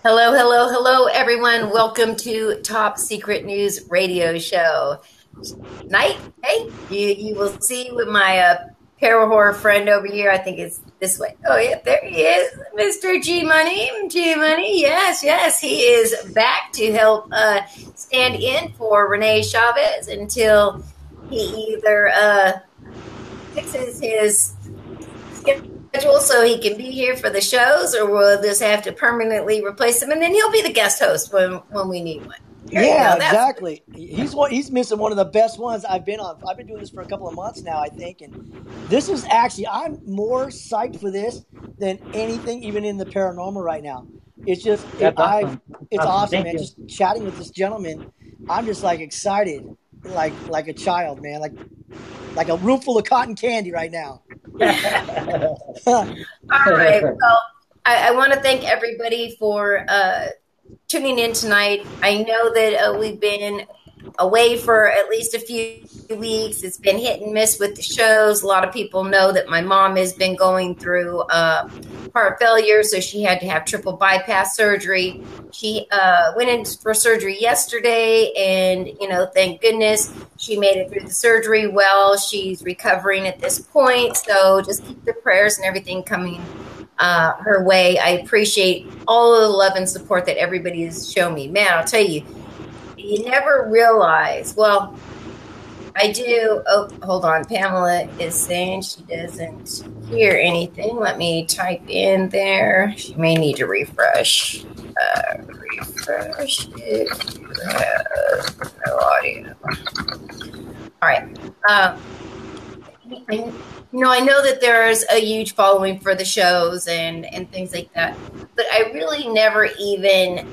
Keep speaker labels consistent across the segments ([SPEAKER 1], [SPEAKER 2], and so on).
[SPEAKER 1] Hello, hello, hello, everyone. Welcome to Top Secret News Radio Show. Tonight, hey, you will see with my para horror friend over here. I think it's this way. Oh, yeah, there he is, Mr. G Money. G Money, yes, yes, he is back to help stand in for Renee Chavez until he either fixes his schedule so he can be here for the shows, or we'll just have to permanently replace him, and then he'll be the guest host when we need one.
[SPEAKER 2] Yeah, exactly. He's missing one of the best ones I've been on. I've been doing this for a couple of months now, I think, and this is actually I'm more psyched for this than anything, even in the paranormal right now. It's just
[SPEAKER 3] That's awesome.
[SPEAKER 2] it's awesome, man.
[SPEAKER 3] You.
[SPEAKER 2] Just chatting with this gentleman, I'm just like excited, like a child, man, like a room full of cotton candy right now.
[SPEAKER 1] All right. Well, I want to thank everybody for tuning in tonight. I know that we've been away for at least a few weeks. It's been hit and miss with the shows. A lot of people know that my mom has been going through heart failure, so she had to have triple bypass surgery. She went in for surgery yesterday, and, thank goodness she made it through the surgery well. She's recovering at this point, so just keep the prayers and everything coming her way. I appreciate all of the love and support that everybody has shown me. Man, I'll tell you, you never realize. Well, I do. Oh, hold on. Pamela is saying she doesn't hear anything. Let me type in there. She may need to refresh. Refresh if you have no audio. All right. I know that there's a huge following for the shows and things like that, but I really never even,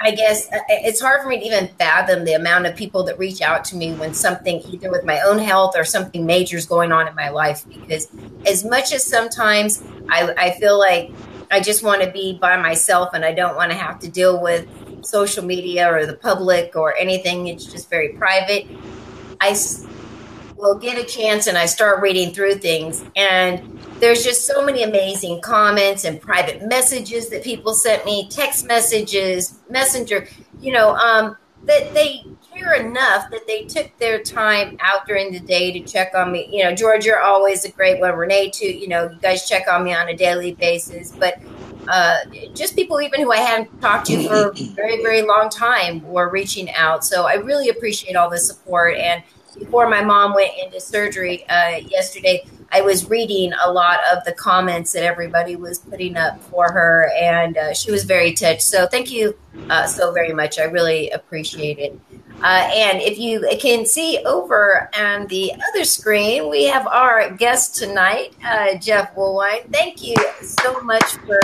[SPEAKER 1] I guess it's hard for me to even fathom the amount of people that reach out to me when something, either with my own health or something major is going on in my life, because as much as sometimes I feel like I just want to be by myself and I don't want to have to deal with social media or the public or anything, it's just very private, I will get a chance and I start reading through things, and there's just so many amazing comments and private messages that people sent me, text messages, messenger, that they care enough that they took their time out during the day to check on me. George, you're always a great one. Renee too, you guys check on me on a daily basis, but just people even who I hadn't talked to for a very, very long time were reaching out. So I really appreciate all the support. And before my mom went into surgery yesterday, I was reading a lot of the comments that everybody was putting up for her, and she was very touched. So thank you so very much. I really appreciate it. And if you can see over on the other screen, we have our guest tonight, Jeff Woolwine. Thank you so much for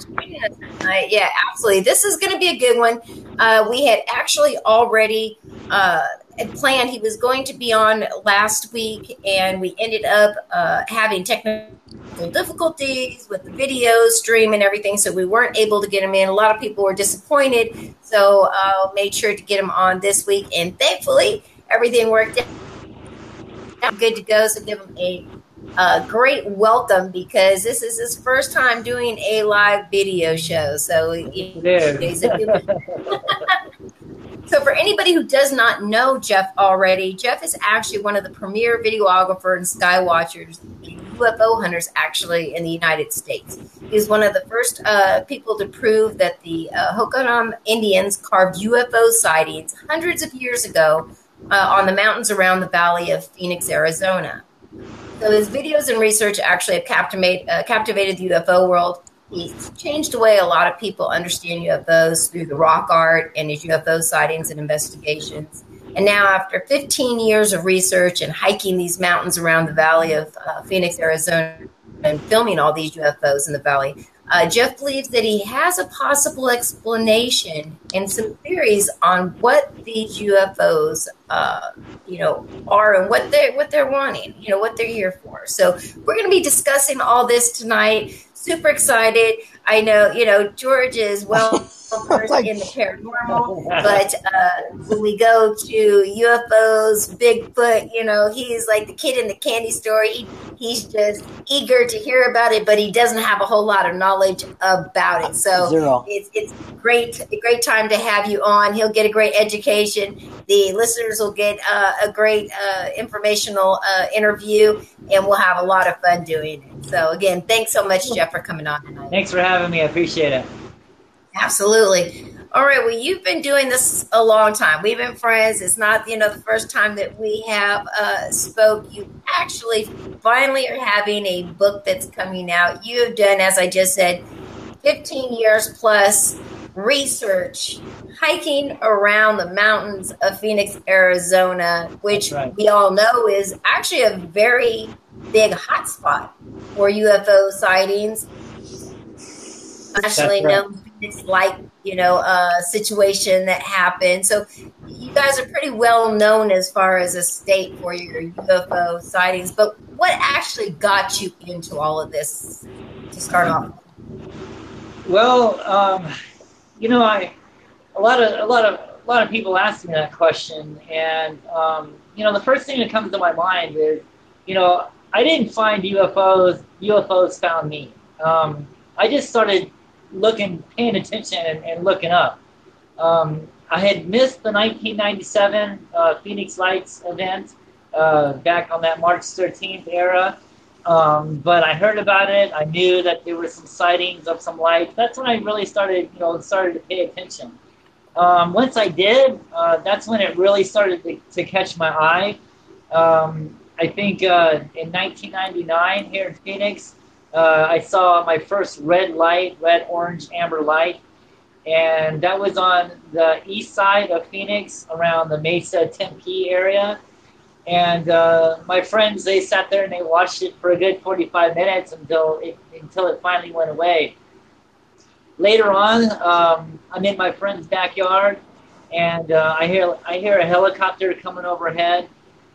[SPEAKER 1] joining us tonight. Yeah, absolutely. This is going to be a good one. We had actually already planned. He was going to be on last week, and we ended up having technical difficulties with the video stream and everything, so we weren't able to get him in. A lot of people were disappointed, so made sure to get him on this week, and thankfully everything worked out good to go. So give him a great welcome, because this is his first time doing a live video show. So he's a good So for anybody who does not know Jeff already, Jeff is actually one of the premier videographers and sky watchers, UFO hunters, actually, in the United States. He's one of the first people to prove that the Hohokam Indians carved UFO sightings hundreds of years ago on the mountains around the valley of Phoenix, Arizona. So his videos and research actually have captivated the UFO world. He's changed the way a lot of people understand UFOs through the rock art and his UFO sightings and investigations. And now, after 15 years of research and hiking these mountains around the valley of Phoenix, Arizona, and filming all these UFOs in the valley, Jeff believes that he has a possible explanation and some theories on what these UFOs, are, and what they're wanting, what they're here for. So we're going to be discussing all this tonight. Super excited. I know, George is well first in the paranormal, but when we go to UFOs, Bigfoot, he's like the kid in the candy store. He's just eager to hear about it, but he doesn't have a whole lot of knowledge about it. So
[SPEAKER 2] Zero.
[SPEAKER 1] it's a great time to have you on. He'll get a great education. The listeners will get a great informational interview, and we'll have a lot of fun doing it. So again, thanks so much, Jeff, for coming on tonight.
[SPEAKER 3] Thanks for having me. I appreciate it.
[SPEAKER 1] Absolutely. All right. Well, you've been doing this a long time. We've been friends. It's not, the first time that we have spoke. You actually finally are having a book that's coming out. You have done, as I just said, 15 years plus research hiking around the mountains of Phoenix, Arizona, which we all know is actually a very big hotspot for UFO sightings. Actually, no Phoenix like situation that happened. So you guys are pretty well known as far as a state for your UFO sightings. But what actually got you into all of this to start off?
[SPEAKER 3] Well, a lot of people ask me that question, and the first thing that comes to my mind is, I didn't find UFOs. UFOs found me. I just started paying attention and looking up. I had missed the 1997 Phoenix Lights event back on that March 13th era, but I heard about it. I knew that there were some sightings of some lights. That's when I really started to pay attention. Once I did, that's when it really started to catch my eye. I think in 1999 here in Phoenix, I saw my first red, orange, amber light, and that was on the east side of Phoenix around the Mesa, Tempe area. And my friends, they sat there and they watched it for a good 45 minutes until it finally went away. Later on, I'm in my friend's backyard, and I hear a helicopter coming overhead,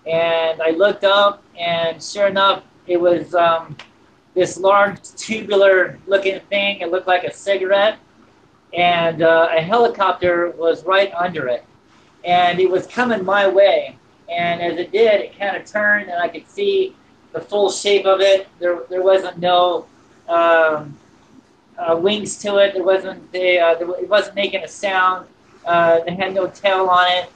[SPEAKER 3] and I looked up, and sure enough, it was this large tubular-looking thing. It looked like a cigarette, and a helicopter was right under it, and it was coming my way. And as it did, it kind of turned, and I could see the full shape of it. There wasn't no wings to it. It wasn't making a sound. It had no tail on it.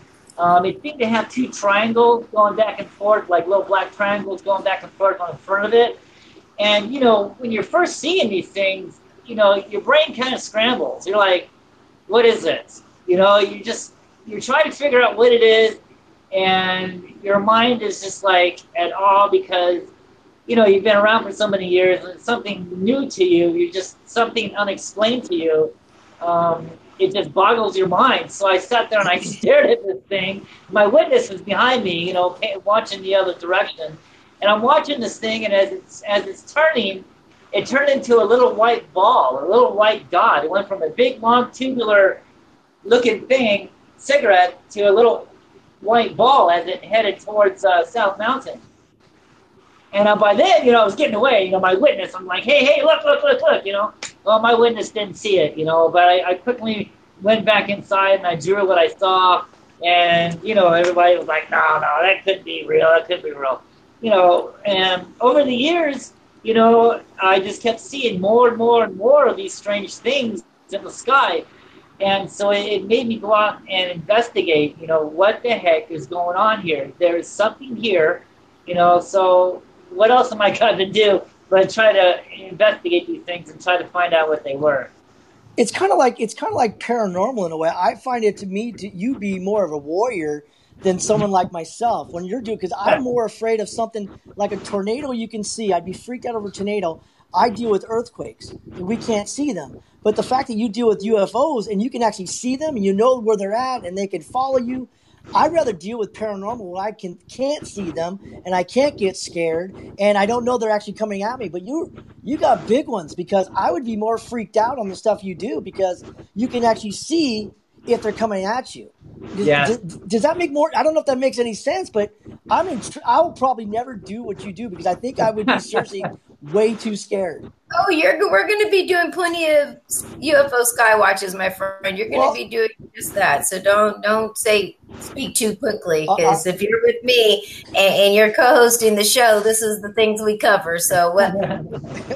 [SPEAKER 3] It seemed to have two triangles going back and forth, like little black triangles going back and forth on the front of it. And, when you're first seeing these things, your brain kind of scrambles. You're like, what is this? You're trying to figure out what it is, and your mind is just like at awe because, you've been around for so many years and it's something new to you. Something unexplained to you. It just boggles your mind. So I sat there and I stared at this thing. My witness was behind me, watching the other direction. And I'm watching this thing, and as it's turning, it turned into a little white ball, a little white dot. It went from a big, long, tubular-looking thing, cigarette, to a little white ball as it headed towards South Mountain. And by then, I was getting away. My witness, I'm like, hey, look. Well, my witness didn't see it, but I quickly went back inside and I drew what I saw. And, everybody was like, no, that couldn't be real. That couldn't be real. And over the years, I just kept seeing more and more and more of these strange things in the sky. And so it made me go out and investigate, what the heck is going on here? There's something here, so what else am I going to do but try to investigate these things and try to find out what they were?
[SPEAKER 2] It's kind of like paranormal in a way. I find it you be more of a warrior than someone like myself when you're doing, because I'm more afraid of something like a tornado you can see. I'd be freaked out over a tornado. I deal with earthquakes, and we can't see them. But the fact that you deal with UFOs and you can actually see them and you know where they're at and they can follow you, I'd rather deal with paranormal when I can't see them and I can't get scared and I don't know they're actually coming at me. But you got big ones, because I would be more freaked out on the stuff you do because you can actually see if they're coming at you. Does that make more? I don't know if that makes any sense, but I will probably never do what you do because I think I would be seriously way too scared.
[SPEAKER 1] Oh, we're going to be doing plenty of UFO sky watches, my friend. You're going to
[SPEAKER 2] Well,
[SPEAKER 1] be doing just that. So don't speak too quickly,
[SPEAKER 2] uh,
[SPEAKER 1] because if you're with me and you're co-hosting the show, this is the things we cover. So what?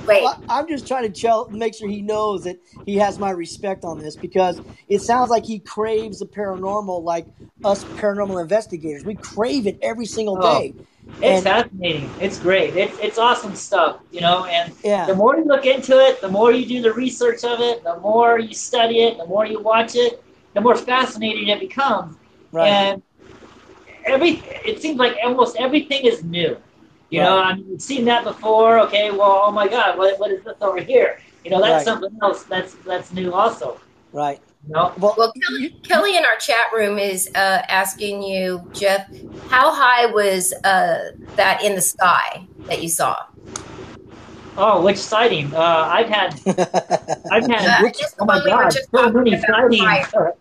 [SPEAKER 1] Wait.
[SPEAKER 2] well, I'm just trying to make sure he knows that he has my respect on this because it sounds like he craves the paranormal, like us paranormal investigators. We crave it every single
[SPEAKER 3] Oh,
[SPEAKER 2] day,
[SPEAKER 3] it's
[SPEAKER 2] and
[SPEAKER 3] fascinating. It's great. It's awesome stuff, you know. And the
[SPEAKER 2] yeah,
[SPEAKER 3] more you look into it, the more you do the research of it, the more you study it, the more you watch it, the more fascinating it becomes.
[SPEAKER 2] right,
[SPEAKER 3] And it seems like almost everything is new. You know,
[SPEAKER 2] right,
[SPEAKER 3] I mean, you've seen that before. Okay, well, oh my God, what is this over here? You know, that's
[SPEAKER 2] right,
[SPEAKER 3] something else that's new also.
[SPEAKER 2] right.
[SPEAKER 3] You know,
[SPEAKER 2] Well,
[SPEAKER 1] Well, Kelly in our chat room is asking you, Jeff, how high was that in the sky that you saw?
[SPEAKER 3] oh, which sighting? I've had,
[SPEAKER 2] which
[SPEAKER 1] Just the
[SPEAKER 3] oh my
[SPEAKER 1] one we were
[SPEAKER 3] God,
[SPEAKER 1] just
[SPEAKER 3] so
[SPEAKER 1] talking
[SPEAKER 3] many
[SPEAKER 1] about
[SPEAKER 3] sightings.
[SPEAKER 1] prior.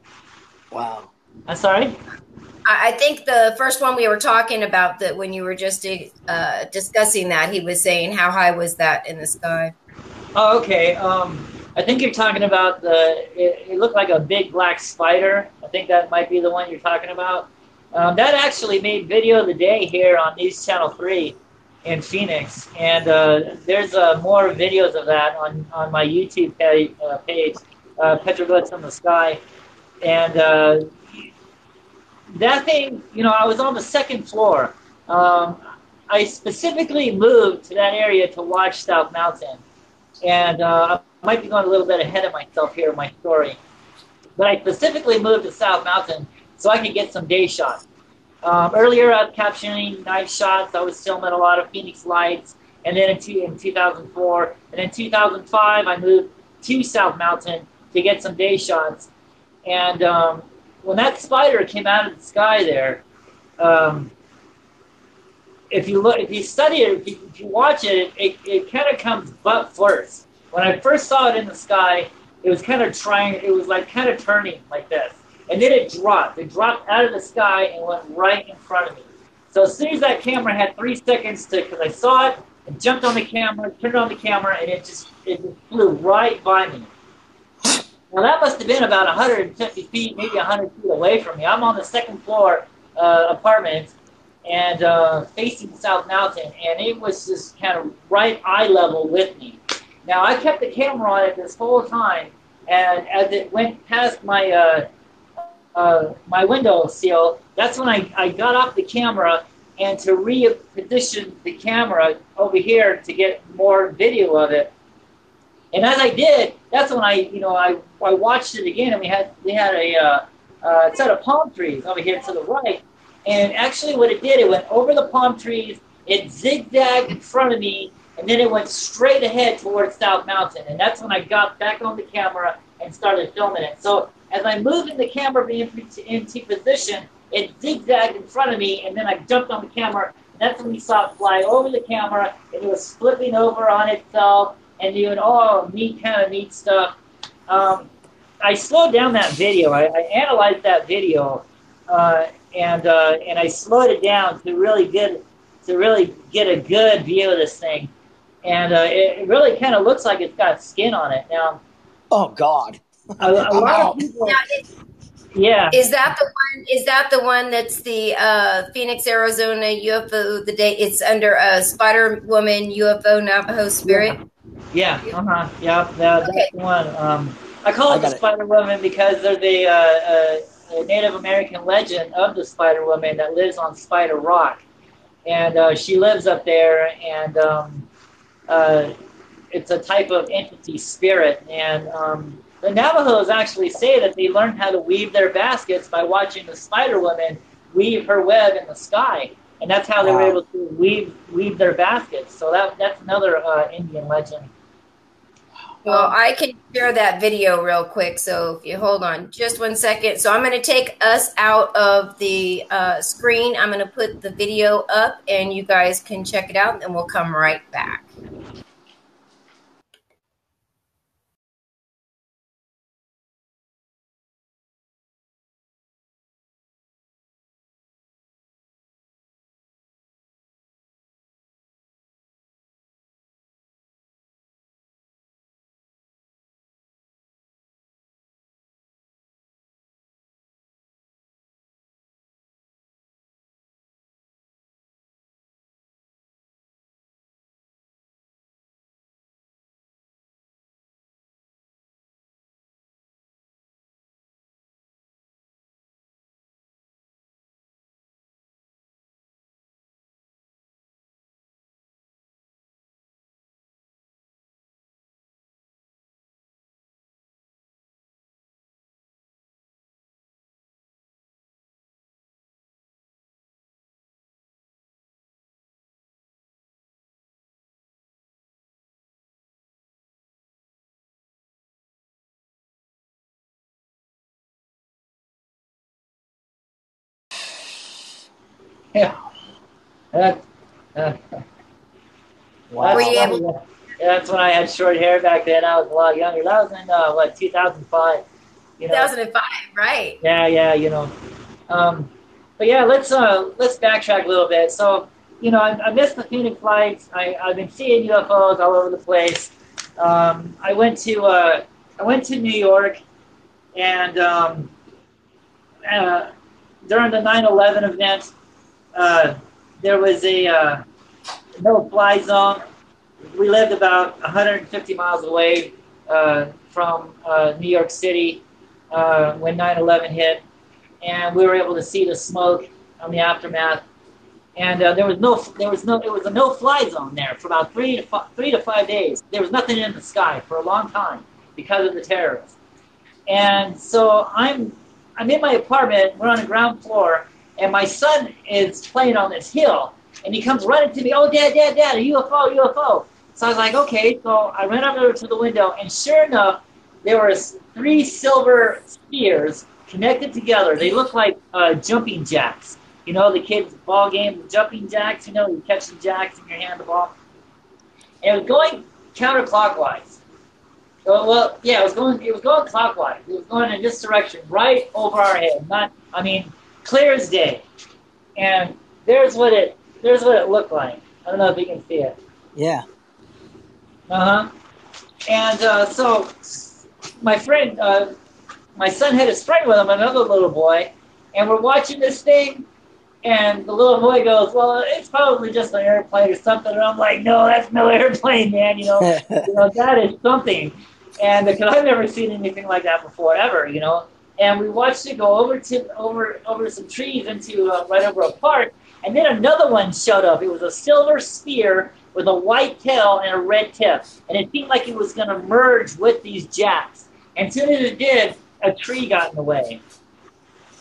[SPEAKER 2] wow.
[SPEAKER 3] I'm sorry.
[SPEAKER 1] I think the first one we were talking about, that when you were just discussing that, he was saying how high was that in the sky?
[SPEAKER 3] Oh, okay. I think you're talking about it looked like a big black spider. I think that might be the one you're talking about. That actually made video of the day here on News Channel 3 in Phoenix. And there's more videos of that on my YouTube page, Petroglyphs in the Sky. And that thing, you know, I was on the second floor. Um, I specifically moved to that area to watch South Mountain. And I might be going a little bit ahead of myself here in my story. But I specifically moved to South Mountain so I could get some day shots. Earlier, I was capturing night shots. I was filming a lot of Phoenix lights. And then in 2004, and in 2005, I moved to South Mountain to get some day shots. And when that spider came out of the sky there, um, if you study it, if you watch it, it kind of comes butt first. When I first saw it in the sky, it was kind of trying. It was like kind of turning like this, and then it dropped. It dropped out of the sky and went right in front of me. So as soon as that camera had 3 seconds to, because I saw it, I jumped on the camera, turned on the camera, and it just flew right by me. Now that must have been about 150 feet, maybe 100 feet away from me. I'm on the second floor apartment and facing South Mountain, and it was just kind of right eye level with me. Now I kept the camera on it this whole time, and as it went past my window sill, that's when I got off the camera and to reposition the camera over here to get more video of it. And as I did, that's when I watched it again, and we had a set of palm trees over here to the right. And actually, what it did, it went over the palm trees, it zigzagged in front of me, and then it went straight ahead towards South Mountain. And that's when I got back on the camera and started filming it. So as I moved in the camera into position, it zigzagged in front of me, and then I jumped on the camera. And that's when we saw it fly over the camera, and it was flipping over on itself and doing all neat stuff. I slowed down that video. I analyzed that video, and I slowed it down to really get a good view of this thing. And it really kind of looks like it's got skin on it. Now,
[SPEAKER 2] Oh God,
[SPEAKER 3] a
[SPEAKER 2] I'm
[SPEAKER 3] lot of
[SPEAKER 2] out.
[SPEAKER 3] people,
[SPEAKER 1] Now,
[SPEAKER 3] yeah,
[SPEAKER 1] is that the one? Is that the one that's the Phoenix, Arizona UFO? The day it's under a Spider Woman UFO Navajo Spirit.
[SPEAKER 3] yeah, yeah, that's
[SPEAKER 1] Okay.
[SPEAKER 3] the one. I call
[SPEAKER 2] I
[SPEAKER 3] it the
[SPEAKER 2] got it.
[SPEAKER 3] Spider Woman because they're the Native American legend of the Spider Woman that lives on Spider Rock, and she lives up there, and uh, it's a type of entity spirit. And the Navajos actually say that they learned how to weave their baskets by watching the Spider Woman weave her web in the sky, and that's how they were
[SPEAKER 2] Wow.
[SPEAKER 3] able to weave their baskets. So that's another Indian legend.
[SPEAKER 1] Well, I can share that video real quick. So if you hold on just 1 second. So I'm going to take us out of the screen. I'm going to put the video up and you guys can check it out and we'll come right back.
[SPEAKER 3] Yeah. That, uh,
[SPEAKER 1] Were
[SPEAKER 3] that's
[SPEAKER 1] you
[SPEAKER 2] Wow.
[SPEAKER 1] able?
[SPEAKER 3] funny. That's when I had short hair back then. I was a lot younger. That was in what 2005. You know.
[SPEAKER 1] 2005, right?
[SPEAKER 3] Yeah, yeah. You know. Um, but yeah, let's backtrack a little bit. So, I missed the Phoenix flights. I've been seeing UFOs all over the place. I went to New York, and uh, during the 9/11 event, uh, there was a no-fly zone. We lived about 150 miles away from New York City when 9/11 hit, and we were able to see the smoke on the aftermath. And it was a no-fly zone there for about 3 to 5 days. There was nothing in the sky for a long time because of the terrorists. And so I'm in my apartment. We're on the ground floor, and my son is playing on this hill, and he comes running to me. Oh, Dad, Dad, Dad, a UFO, UFO. So I was like, okay. So I ran over to the window, and sure enough, there were three silver spheres connected together. They look like jumping jacks. You know, the kids' ball game with jumping jacks. You know, you catch the jacks in your hand, the ball. And it was going counterclockwise. Yeah, it was going clockwise. It was going in this direction, right over our head. Clear as day. And there's what it looked like. I don't know if you can see it.
[SPEAKER 2] Yeah.
[SPEAKER 3] Uh huh. And so my friend, my son had his friend with him, another little boy, and we're watching this thing. And the little boy goes, "Well, it's probably just an airplane or something." And I'm like, "No, that's no airplane, man. That is something." And because I've never seen anything like that before, ever. And we watched it go over some trees into right over a park, and then another one showed up. It was a silver sphere with a white tail and a red tip, and it seemed like it was going to merge with these jacks. And as soon as it did, a tree got in the way.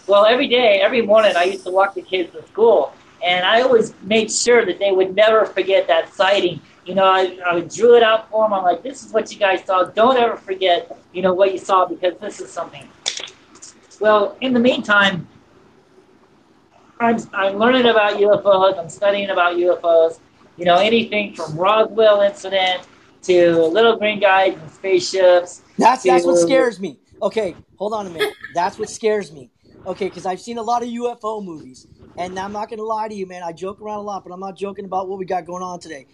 [SPEAKER 3] Well, every morning, I used to walk the kids to school, and I always made sure that they would never forget that sighting. I drew it out for them. I'm like, this is what you guys saw. Don't ever forget, what you saw, because this is something. Well, in the meantime, I'm learning about UFOs. I'm studying about UFOs. Anything from Roswell incident to little green guys and spaceships
[SPEAKER 2] That's what
[SPEAKER 3] to
[SPEAKER 2] scares me. Okay, hold on a minute. That's what scares me. Okay, because I've seen a lot of UFO movies, and I'm not going to lie to you, man. I joke around a lot, but I'm not joking about what we got going on today.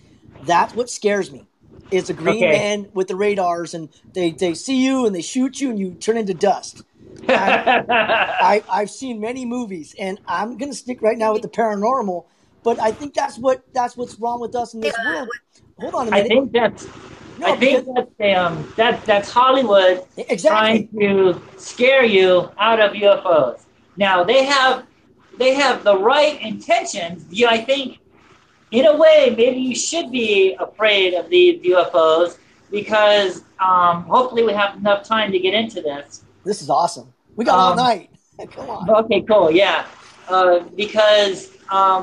[SPEAKER 2] That's what scares me. It's a green
[SPEAKER 3] okay.
[SPEAKER 2] man with the radars, and they see you and they shoot you, and you turn into dust. I've seen many movies, and I'm going to stick right now with the paranormal. But I think that's what's wrong with us in this world. Hold on a
[SPEAKER 3] I
[SPEAKER 2] minute.
[SPEAKER 3] think that's I
[SPEAKER 2] No,
[SPEAKER 3] think
[SPEAKER 2] because
[SPEAKER 3] that's Hollywood trying
[SPEAKER 2] exactly.
[SPEAKER 3] to scare you out of UFOs. Now they have the right intentions. I think in a way maybe you should be afraid of these UFOs because hopefully we have enough time to get into this.
[SPEAKER 2] This is awesome. We got all
[SPEAKER 3] Um,
[SPEAKER 2] night. Come on.
[SPEAKER 3] okay, cool, yeah, because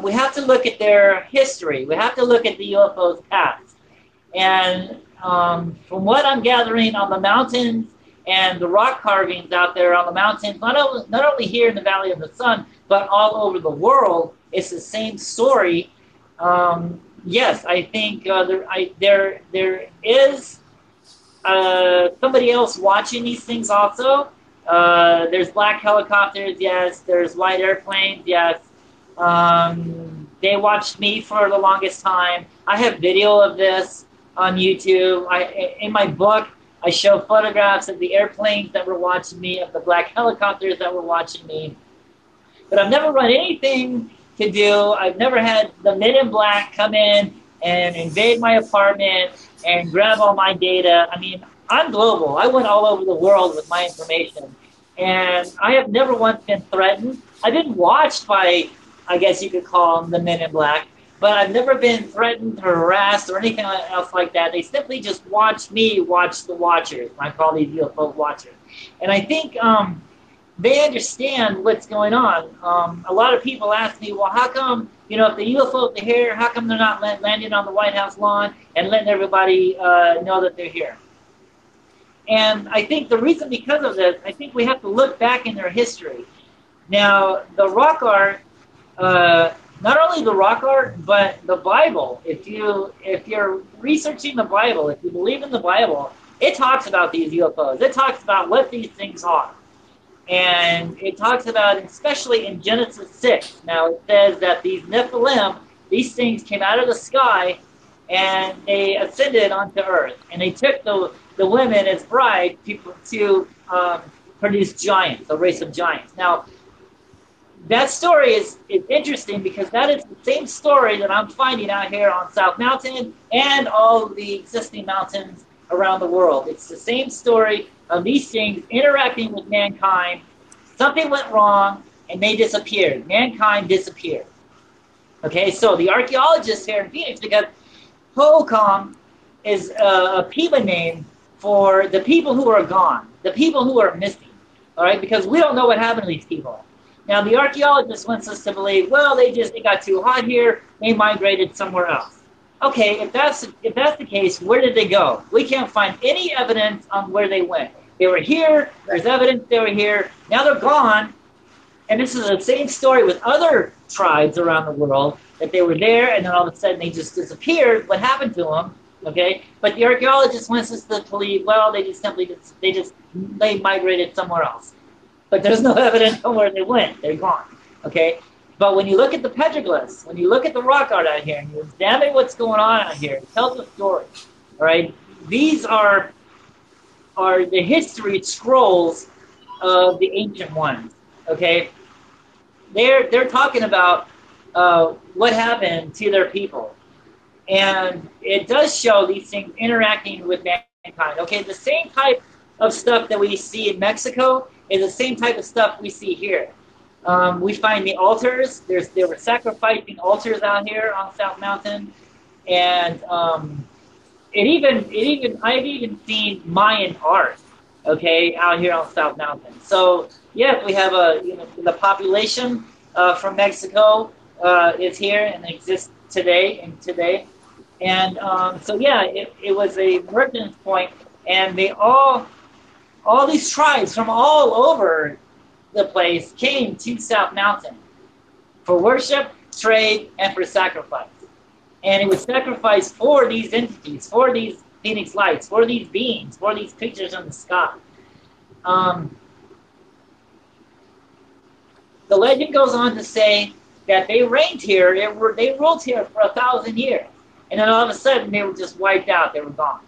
[SPEAKER 3] we have to look at their history. We have to look at the UFOs past. And from what I'm gathering on the mountains and the rock carvings out there on the mountains, not only here in the Valley of the Sun, but all over the world, it's the same story. Yes, I think there is somebody else watching these things also. There's black helicopters, yes. There's white airplanes, yes. They watched me for the longest time. I have video of this on YouTube. In my book, I show photographs of the airplanes that were watching me, of the black helicopters that were watching me. But I've never run anything to do. I've never had the Men in Black come in and invade my apartment and grab all my data. I mean, I'm global. I went all over the world with my information. And I have never once been threatened. I've been watched by, I guess you could call them the Men in Black, but I've never been threatened or harassed or anything else like that. They simply just watch me watch the watchers. I call these UFO watchers. And I think they understand what's going on. A lot of people ask me, well, how come, if the UFOs are here, how come they're not landing on the White House lawn and letting everybody know that they're here? And I think the reason because of this, I think we have to look back in their history. Now, the rock art, not only the rock art, but the Bible. If you're researching the Bible, if you believe in the Bible, it talks about these UFOs. It talks about what these things are. And it talks about, especially in Genesis 6, now it says that these Nephilim, these things came out of the sky and they ascended onto earth. And they took the women as brides to produce giants, a race of giants. Now, that story is interesting because that is the same story that I'm finding out here on South Mountain and all the existing mountains around the world. It's the same story of these things interacting with mankind. Something went wrong, and they disappeared. Mankind disappeared. Okay, so the archaeologists here in Phoenix, because Hohokam is a Pima name for the people who are gone, the people who are missing, all right, because we don't know what happened to these people. Now, the archaeologist wants us to believe, well, they got too hot here, they migrated somewhere else. Okay, if that's the case, where did they go? We can't find any evidence on where they went. They were here, there's evidence they were here, now they're gone, and this is the same story with other tribes around the world, that they were there, and then all of a sudden they just disappeared. What happened to them? Okay, but the archaeologist wants us to believe, well, they migrated somewhere else. But there's no evidence on where they went. They're gone. Okay, but when you look at the petroglyphs, when you look at the rock art out here, and you examine what's going on out here, it tells a story. All right, these are the history scrolls of the ancient ones. Okay, they're talking about what happened to their people. And it does show these things interacting with mankind. Okay, the same type of stuff that we see in Mexico is the same type of stuff we see here. We find the altars. There were sacrificing altars out here on South Mountain, and I've even seen Mayan art. Okay, out here on South Mountain. So yes, we have the population from Mexico is here and exists today. And so yeah, it was a reference point, and they all these tribes from all over the place came to South Mountain for worship, trade, and for sacrifice. And it was sacrificed for these entities, for these Phoenix lights, for these beings, for these creatures in the sky. The legend goes on to say that they reigned here, they ruled here for 1,000 years. And then all of a sudden, they were just wiped out. They were gone.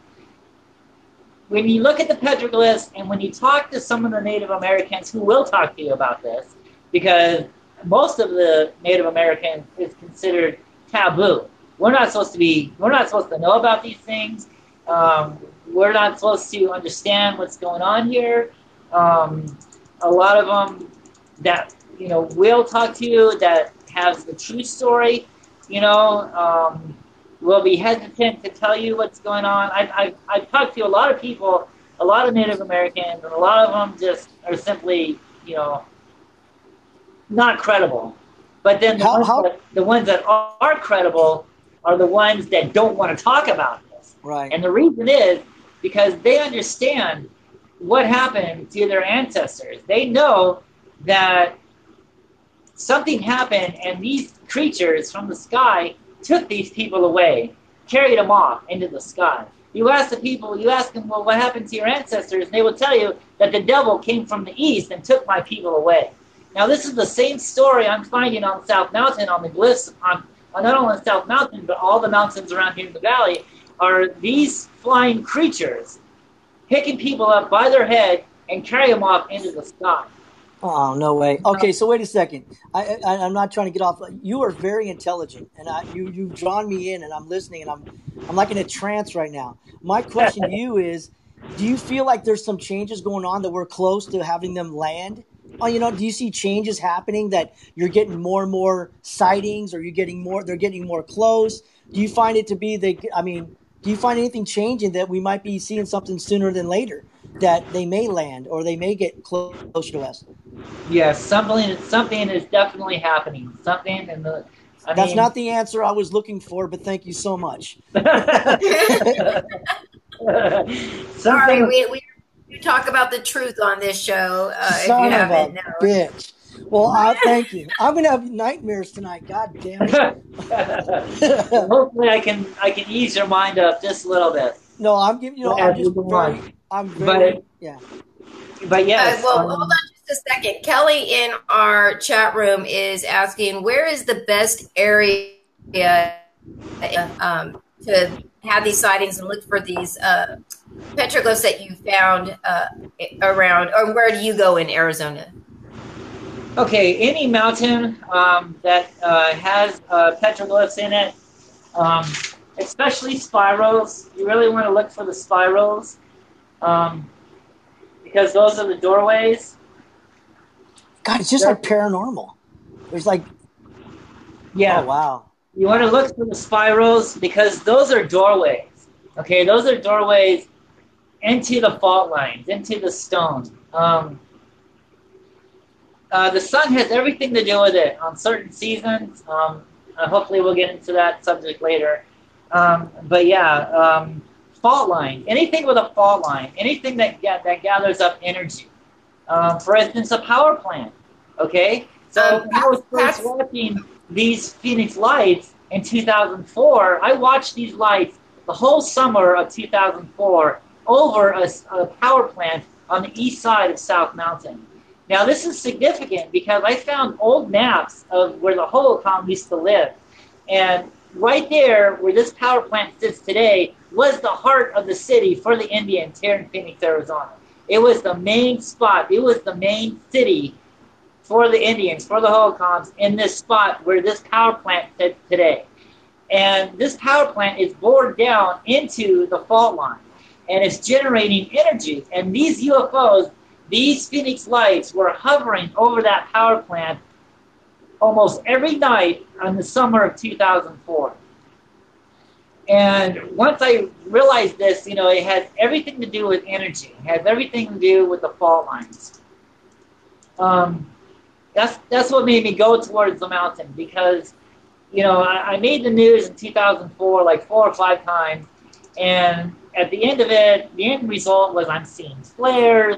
[SPEAKER 3] When you look at the petroglyphs, and when you talk to some of the Native Americans who will talk to you about this, because most of the Native Americans is considered taboo. We're not supposed to know about these things. We're not supposed to understand what's going on here. A lot of them that will talk to you that has the true story, will be hesitant to tell you what's going on. I've talked to a lot of people, a lot of Native Americans, and a lot of them just are simply, not credible. But then the ones that are credible are the ones that don't want to talk about this.
[SPEAKER 2] Right.
[SPEAKER 3] And the reason is because they understand what happened to their ancestors. They know that something happened, and these creatures from the sky took these people away, carried them off into the sky. You ask them, well, what happened to your ancestors? And they will tell you that the devil came from the east and took my people away. Now, this is the same story I'm finding on South Mountain, on the glyphs, on not only on South Mountain, but all the mountains around here in the valley, are these flying creatures picking people up by their head and carry them off into the sky.
[SPEAKER 2] Oh, no way. Okay, so wait a second. I'm not trying to get off. You are very intelligent, and you've drawn me in, and I'm listening, and I'm like in a trance right now. My question to you is, do you feel like there's some changes going on, that we're close to having them land? Do you see changes happening, that you're getting more and more sightings, or they're getting more close? Do you find it to be do you find anything changing, that we might be seeing something sooner than later, that they may land or they may get closer to us?
[SPEAKER 3] Yes, something is definitely happening.
[SPEAKER 2] That's not the answer I was looking for, but thank you so much.
[SPEAKER 1] Sorry, we talk about the truth on this show. If you haven't known.
[SPEAKER 2] Bitch. Well, thank you. I'm gonna have nightmares tonight. God damn
[SPEAKER 3] Well,
[SPEAKER 2] it.
[SPEAKER 3] hopefully, I can ease your mind up just a little bit
[SPEAKER 2] No, I'm giving
[SPEAKER 3] as we go on.
[SPEAKER 2] I'm very,
[SPEAKER 3] But
[SPEAKER 2] yeah.
[SPEAKER 3] but yes,
[SPEAKER 1] Well, hold on just a second. Kelly in our chat room is asking, where is the best area to have these sightings and look for these petroglyphs that you found around, or where do you go in Arizona?
[SPEAKER 3] okay, any mountain that has petroglyphs in it, um, especially spirals, you really want to look for the spirals um, because those are the doorways.
[SPEAKER 2] God, it's just like paranormal. There's like,
[SPEAKER 3] Yeah,
[SPEAKER 2] oh wow.
[SPEAKER 3] you want to look for the spirals because those are doorways. Okay, those are doorways into the fault lines, into the stone. The sun has everything to do with it on certain seasons. Hopefully, we'll get into that subject later. But yeah, fault line, anything with a fault line, anything that gathers up energy. For instance, a power plant. Okay, so when I was first watching these Phoenix lights in 2004, I watched these lights the whole summer of 2004 over a power plant on the east side of South Mountain. Now, this is significant because I found old maps of where the Hohokam used to live. And right there, where this power plant sits today, was the heart of the city for the Indians here in Phoenix, Arizona. It was the main spot. It was the main city for the Indians, for the Hohokams, in this spot where this power plant sits today. And this power plant is bored down into the fault line, and it's generating energy. And these UFOs, these Phoenix lights, were hovering over that power plant almost every night in the summer of 2004. And once I realized this, it has everything to do with energy. It has everything to do with the fault lines. That's what made me go towards the mountain because, I made the news in 2004 like 4 or 5 times, and at the end of it, the end result was I'm seeing flares,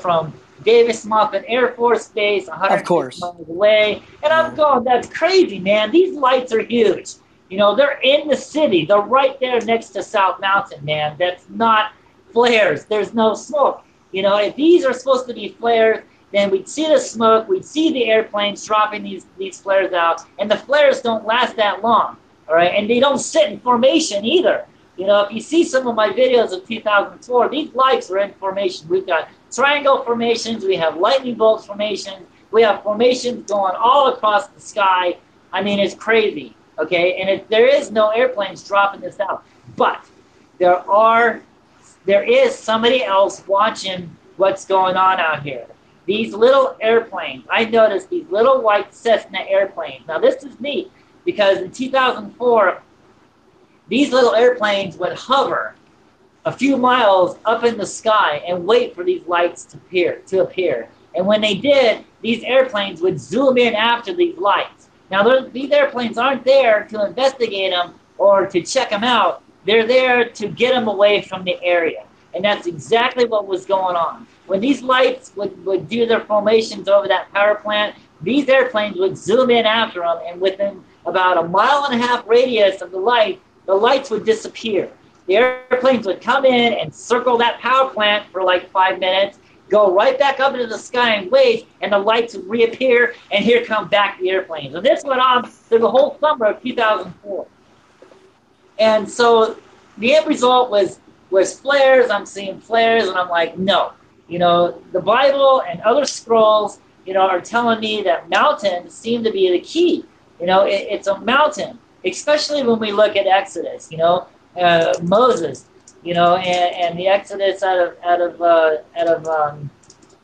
[SPEAKER 3] from Davis Monthan Air Force Base, 150 miles away, and I'm going, that's crazy, man. These lights are huge. They're in the city. They're right there next to South Mountain, man. That's not flares. There's no smoke. If these are supposed to be flares, then we'd see the smoke, we'd see the airplanes dropping these flares out, and the flares don't last that long, all right? And they don't sit in formation either. If you see some of my videos of 2004, these lights are in formation. We've got triangle formations, we have lightning bolt formations, we have formations going all across the sky. I mean, it's crazy, okay? And there is no airplanes dropping this out. But there is somebody else watching what's going on out here. These little airplanes, I noticed these little white Cessna airplanes. Now, this is neat because in 2004, these little airplanes would hover a few miles up in the sky and wait for these lights to appear. And when they did, these airplanes would zoom in after these lights. Now, these airplanes aren't there to investigate them or to check them out. They're there to get them away from the area. And that's exactly what was going on. When these lights would do their formations over that power plant, these airplanes would zoom in after them, and within about a 1.5-mile radius of the lights would disappear. The airplanes would come in and circle that power plant for like 5 minutes, go right back up into the sky and wait, and the lights would reappear, and here come back the airplanes. And this went on through the whole summer of 2004. And so the end result was flares. I'm seeing flares, and I'm like, no. The Bible and other scrolls, are telling me that mountains seem to be the key. It's a mountain, especially when we look at Exodus. Moses, and the Exodus out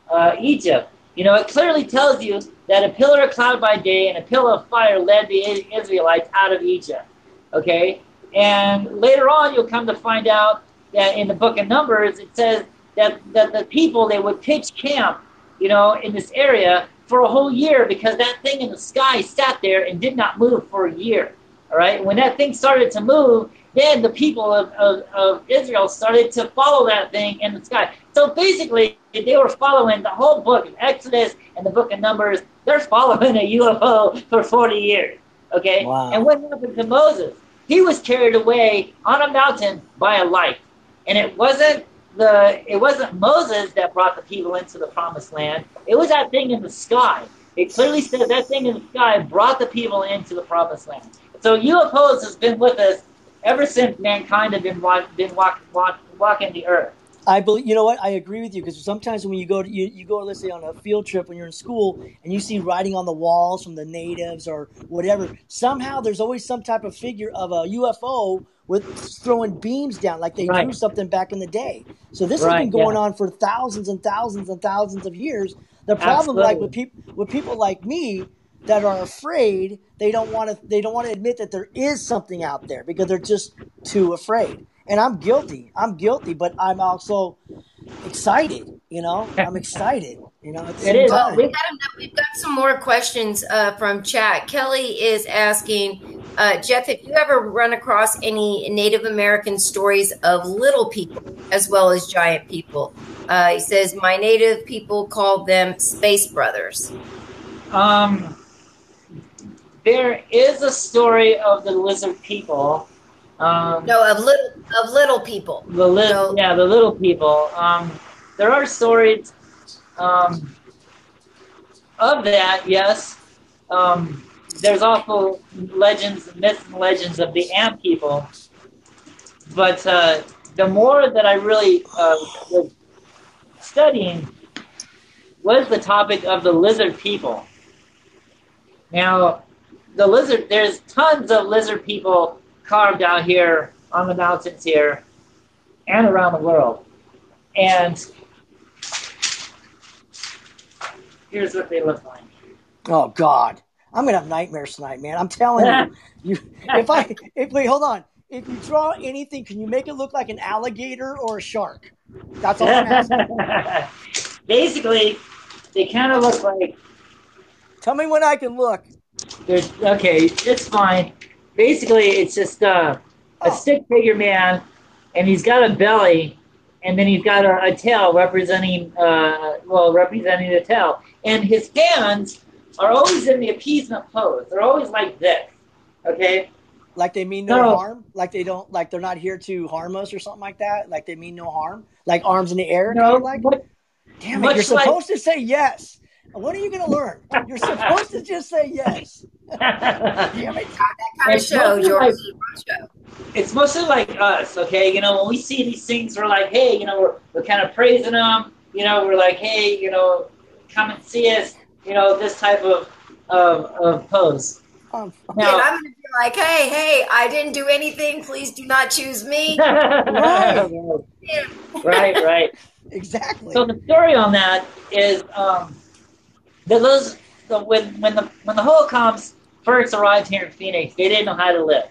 [SPEAKER 3] of Egypt. It clearly tells you that a pillar of cloud by day and a pillar of fire led the Israelites out of Egypt. Okay, and later on you'll come to find out that in the book of Numbers it says that the people, they would pitch camp, in this area for a whole year because that thing in the sky sat there and did not move for a year. All right, when that thing started to move, then the people of Israel started to follow that thing in the sky. So basically, they were following the whole book of Exodus and the book of Numbers, they're following a UFO for 40 years. Okay?
[SPEAKER 2] Wow.
[SPEAKER 3] And what happened to Moses? He was carried away on a mountain by a light. And it wasn't Moses that brought the people into the promised land. It was that thing in the sky. It clearly said that thing in the sky brought the people into the promised land. So UFOs has been with us ever since mankind had been walking the earth.
[SPEAKER 2] I believe, you know what? I agree with you, because sometimes when you go, let's say, on a field trip when you're in school, and you see writing on the walls from the natives or whatever, somehow there's always some type of figure of a UFO with throwing beams down, like they drew something back in the day. So this has been going on for thousands and thousands and thousands of years. The problem, like with people like me that are afraid, they don't want to admit that there is something out there because they're just too afraid. And I'm guilty, but I'm also excited, I'm excited, at the same time.
[SPEAKER 1] We've got some more questions from chat. Kelly is asking, Jeff, have you ever run across any Native American stories of little people as well as giant people? He says, my Native people called them space brothers.
[SPEAKER 3] There is a story of the lizard people.
[SPEAKER 1] No, of little people.
[SPEAKER 3] The little people. There are stories of that, yes. There's also myths and legends of the ant people. But the more that I really was studying was the topic of the lizard people. Now, there's tons of lizard people carved out here on the mountains here and around the world. And here's what they look like.
[SPEAKER 2] Oh God, I'm gonna have nightmares tonight, man. I'm telling you. Wait, hold on. If you draw anything, can you make it look like an alligator or a shark? That's all I'm asking.
[SPEAKER 3] Basically, they kind of look like.
[SPEAKER 2] Tell me when I can look.
[SPEAKER 3] Okay, it's fine. Basically, it's just a stick figure man, and he's got a belly, and then he's got a tail representing the tail. And his hands are always in the appeasement pose. They're always like this, okay?
[SPEAKER 2] Like they mean no harm? Like they're not here to harm us or something like that? Like they mean no harm? Like arms in the air?
[SPEAKER 3] No.
[SPEAKER 2] Damn it, you're supposed to say yes. When are you going to learn? You're supposed to just say yes. Damn it.
[SPEAKER 1] That kind of show, George.
[SPEAKER 3] It's mostly like us, okay? When we see these things, we're like, hey, we're kind of praising them. We're like, hey, come and see us. This type of pose.
[SPEAKER 1] Now, and I'm going to be like, hey, I didn't do anything. Please do not choose me.
[SPEAKER 3] Right.
[SPEAKER 2] Exactly.
[SPEAKER 3] So the story on that is when the Hohokams first arrived here in Phoenix, they didn't know how to live.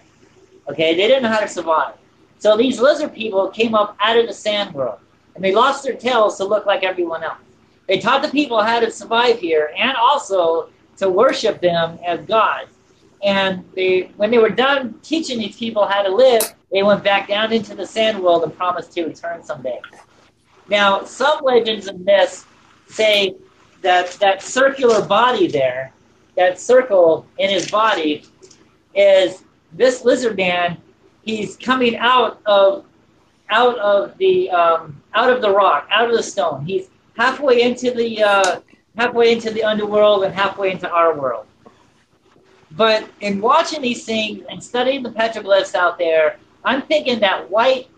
[SPEAKER 3] Okay, they didn't know how to survive. So these lizard people came up out of the sand world, and they lost their tails to look like everyone else. They taught the people how to survive here, and also to worship them as gods. And when they were done teaching these people how to live, they went back down into the sand world and promised to return someday. Now, some legends and myths say that circular body there, that circle in his body, is this lizard man. He's coming out of the rock, out of the stone. He's halfway into the underworld and halfway into our world. But in watching these things and studying the petroglyphs out there, I'm thinking that white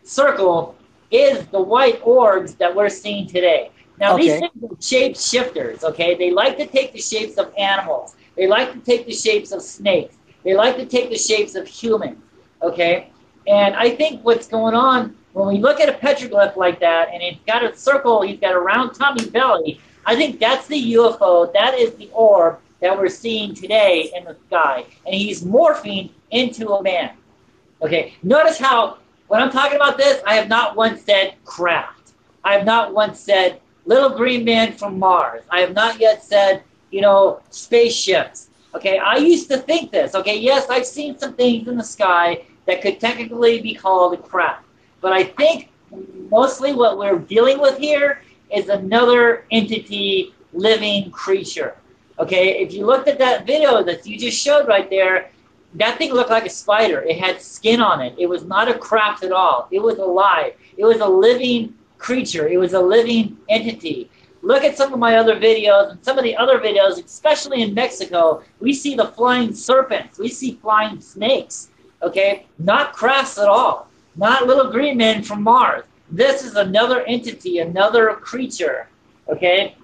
[SPEAKER 3] circle is the white orbs that we're seeing today. Now, these things are shape shifters, okay? They like to take the shapes of animals. They like to take the shapes of snakes. They like to take the shapes of humans, okay? And I think what's going on, when we look at a petroglyph like that, and it's got a circle, he's got a round tummy belly, I think that's the UFO. That is the orb that we're seeing today in the sky. And he's morphing into a man, okay? Notice how, when I'm talking about this, I have not once said craft. I have not once said little green man from Mars. I have not yet said, spaceships. Okay, I used to think this. Okay, yes, I've seen some things in the sky that could technically be called a craft. But I think mostly what we're dealing with here is another entity living creature. Okay, if you looked at that video that you just showed right there, that thing looked like a spider. It had skin on it. It was not a craft at all. It was alive. It was a living creature. It was a living entity. Look at some of my other videos and some of the other videos, especially in Mexico, we see the flying serpents. We see flying snakes, okay? Not crafts at all. Not little green men from Mars. This is another entity, another creature, okay?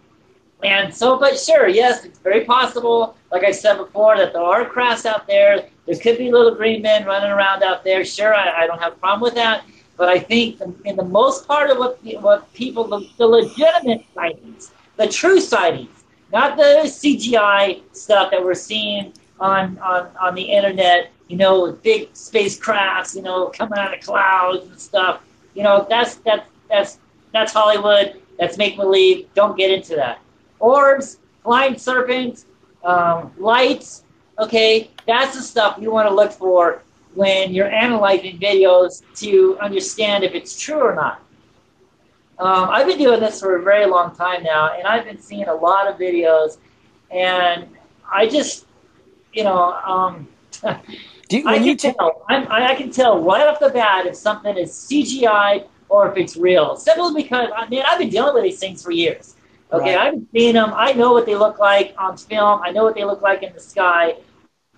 [SPEAKER 3] And so, but sure, yes, it's very possible, like I said before, that there are crafts out there. There could be little green men running around out there. Sure, I don't have a problem with that. But I think in the most part of what people, the legitimate sightings, the true sightings, not the CGI stuff that we're seeing on the internet, you know, with big spacecrafts, you know, coming out of clouds and stuff. You know, that's Hollywood. That's make-believe. Don't get into that. Orbs, flying serpents, lights, okay, that's the stuff you want to look for when you're analyzing videos to understand if it's true or not. I've been doing this for a very long time now, and I've been seeing a lot of videos, and I just, you know, I can tell right off the bat if something is CGI or if it's real, simply because, I mean, I've been dealing with these things for years. Okay, right. I've been seeing them. I know what they look like on film. I know what they look like in the sky.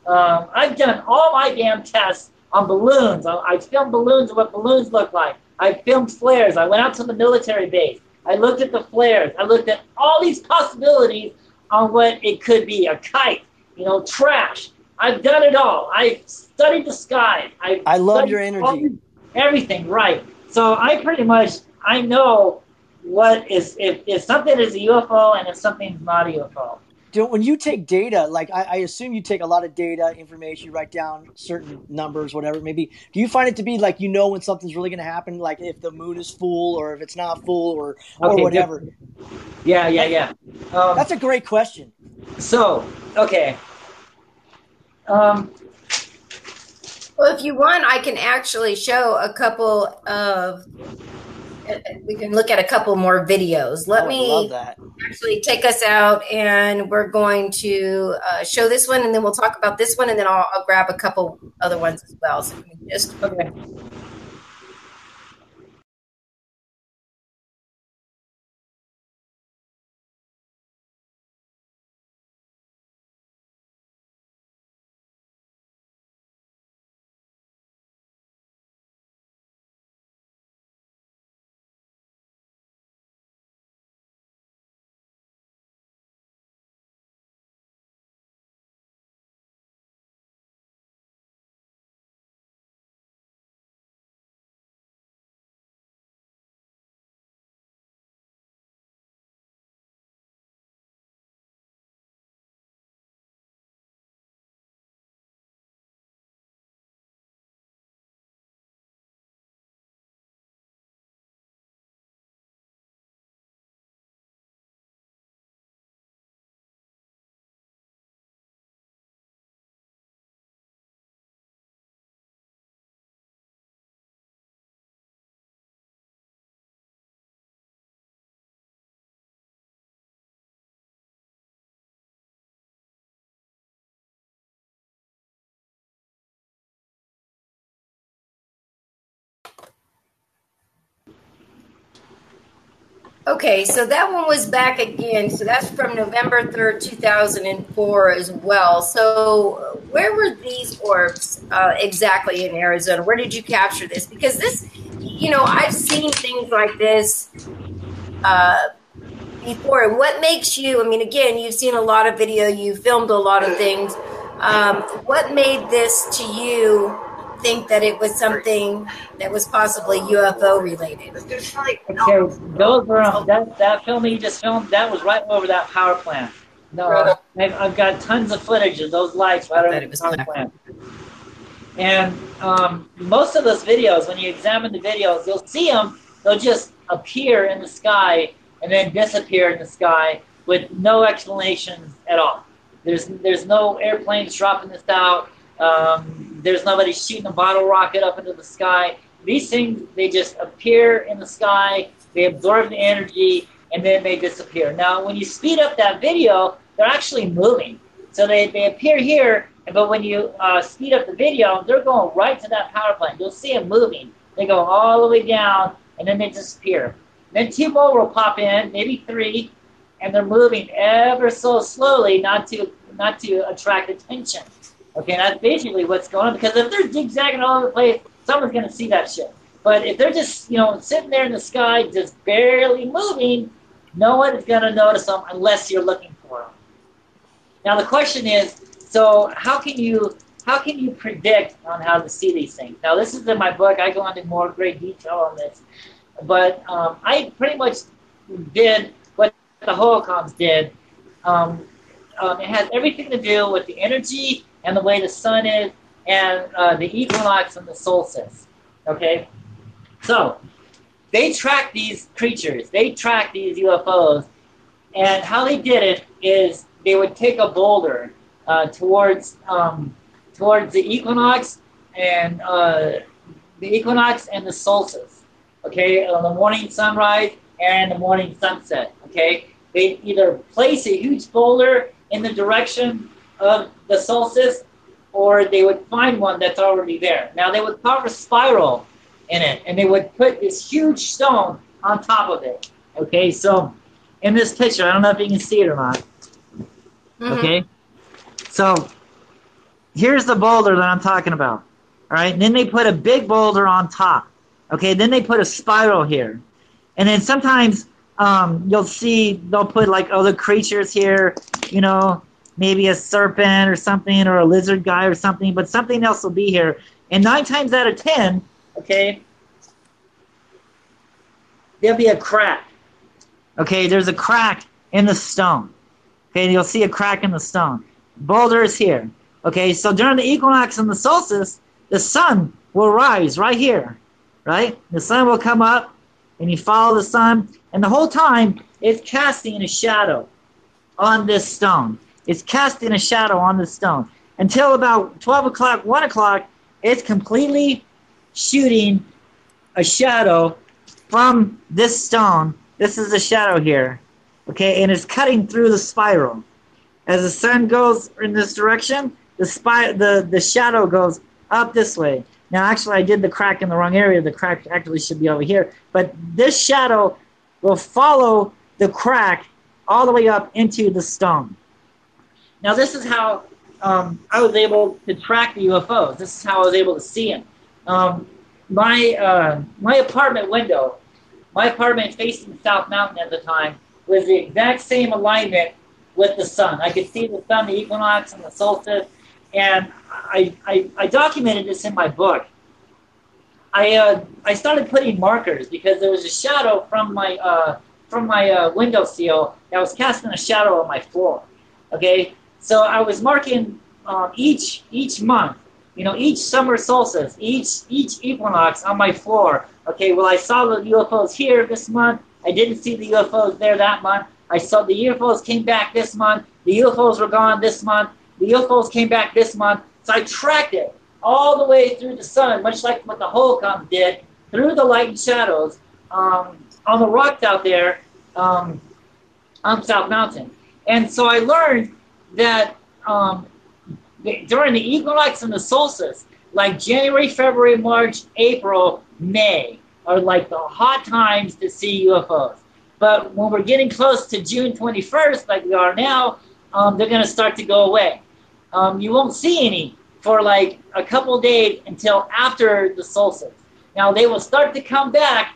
[SPEAKER 3] I've done all my damn tests on balloons. I filmed balloons and what balloons look like. I filmed flares. I went out to the military base. I looked at the flares. I looked at all these possibilities on what it could be. A kite, you know, trash. I've done it all. I've studied the sky.
[SPEAKER 2] I love your energy.
[SPEAKER 3] Everything, right. So I know what is, if something is a UFO and if something's not a UFO.
[SPEAKER 2] When you take data, like I assume you take a lot of data, information, you write down certain numbers, whatever it may be. Do you find it to be like, you know, when something's really going to happen, like if the moon is full or if it's not full or whatever?
[SPEAKER 3] Good. Yeah.
[SPEAKER 2] That's a great question.
[SPEAKER 3] So, okay.
[SPEAKER 1] Well, if you want, I can actually show a couple of. We can look at a couple more videos. Let me actually take us out, and we're going to show this one, and then we'll talk about this one, and then I'll grab a couple other ones as well. So just
[SPEAKER 3] okay.
[SPEAKER 1] Okay, so that one was back again. So that's from November 3rd, 2004 as well. So where were these orbs exactly in Arizona? Where did you capture this? Because this, you know, I've seen things like this before. And what makes you, I mean, again, you've seen a lot of video, you filmed a lot of things. What made this to you think that it was something that was possibly UFO related?
[SPEAKER 3] Okay, those were that film you just filmed. That was right over that power plant. No, I've got tons of footage of those lights right over the power plant. And most of those videos, when you examine the videos, you'll see them. They'll just appear in the sky and then disappear in the sky with no explanations at all. There's no airplanes dropping this out. There's nobody shooting a bottle rocket up into the sky. These things, they just appear in the sky. They absorb the energy. and then they disappear. Now, when you speed up that video, they're actually moving. So they appear here, but when you speed up the video, they're going right to that power plant. You'll see them moving. They go all the way down, and then they disappear. Then 2 more will pop in, maybe 3, and they're moving ever so slowly, not to attract attention. Okay, that's basically what's going on. Because if they're zigzagging all over the place, someone's going to see that shit. But if they're just, sitting there in the sky, just barely moving, no one is going to notice them unless you're looking for them. Now the question is, so how can you predict on how to see these things? Now this is in my book. I go into more great detail on this, but I pretty much did what the Hohokams did. It has everything to do with the energy and the way the sun is, and the equinox and the solstice. Okay, so they track these creatures. They track these UFOs, and how they did it is they would take a boulder towards the equinox and the solstice. Okay, the morning sunrise and the morning sunset. Okay, they either place a huge boulder in the direction of the solstice, or they would find one that's already there. Now they would carve a spiral in it, and they would put this huge stone on top of it. Okay, so in this picture, I don't know if you can see it or not. Mm-hmm. Okay, so here's the boulder that I'm talking about. All right, and then they put a big boulder on top. Okay, then they put a spiral here, and then sometimes you'll see they'll put like other creatures here, maybe a serpent or something, or a lizard guy or something, but something else will be here. And 9 times out of 10, okay, there'll be a crack. Okay, there's a crack in the stone. Okay, you'll see a crack in the stone. Boulder is here. Okay, so during the equinox and the solstice, the sun will rise right here, right? The sun will come up, and you follow the sun, and the whole time it's casting a shadow on this stone. It's casting a shadow on this stone. Until about 12 o'clock, 1 o'clock, it's completely shooting a shadow from this stone. This is the shadow here. Okay, and it's cutting through the spiral. As the sun goes in this direction, the shadow goes up this way. Now, actually, I did the crack in the wrong area. The crack actually should be over here. But this shadow will follow the crack all the way up into the stone. Now, this is how I was able to track the UFOs. This is how I was able to see them. My apartment window, my apartment facing South Mountain at the time, was the exact same alignment with the sun. I could see the sun, the equinox, and the solstice. And I documented this in my book. I started putting markers because there was a shadow from my windowsill that was casting a shadow on my floor. Okay, so I was marking each month, each summer solstice, each equinox on my floor. Okay, well, I saw the UFOs here this month. I didn't see the UFOs there that month. I saw the UFOs came back this month. The UFOs were gone this month. The UFOs came back this month. So I tracked it all the way through the sun, much like what the Hohokam did, through the light and shadows on the rocks out there on South Mountain. And so I learned that during the equinox and the solstice, like January, February, March, April, May, are like the hot times to see UFOs. But when we're getting close to June 21st, like we are now, they're going to start to go away. You won't see any for like a couple of days until after the solstice. Now they will start to come back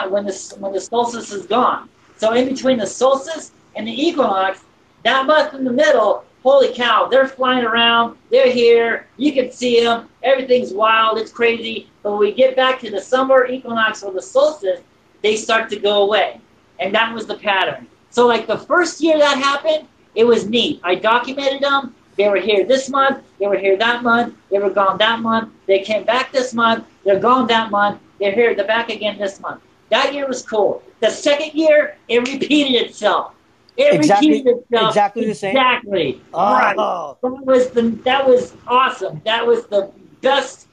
[SPEAKER 3] when the solstice is gone. So in between the solstice and the equinox, that month in the middle, holy cow, they're flying around, they're here, you can see them, everything's wild, it's crazy. But when we get back to the summer equinox or the solstice, they start to go away. And that was the pattern. So like the first year that happened, it was neat. I documented them. They were here this month. They were here that month. They were gone that month. They came back this month. They're gone that month. They're here. They're back again this month. That year was cool. The second year, it repeated itself. Repeated itself.
[SPEAKER 2] Exactly the same?
[SPEAKER 3] Exactly.
[SPEAKER 2] Oh.
[SPEAKER 3] Right. That was awesome. That was the best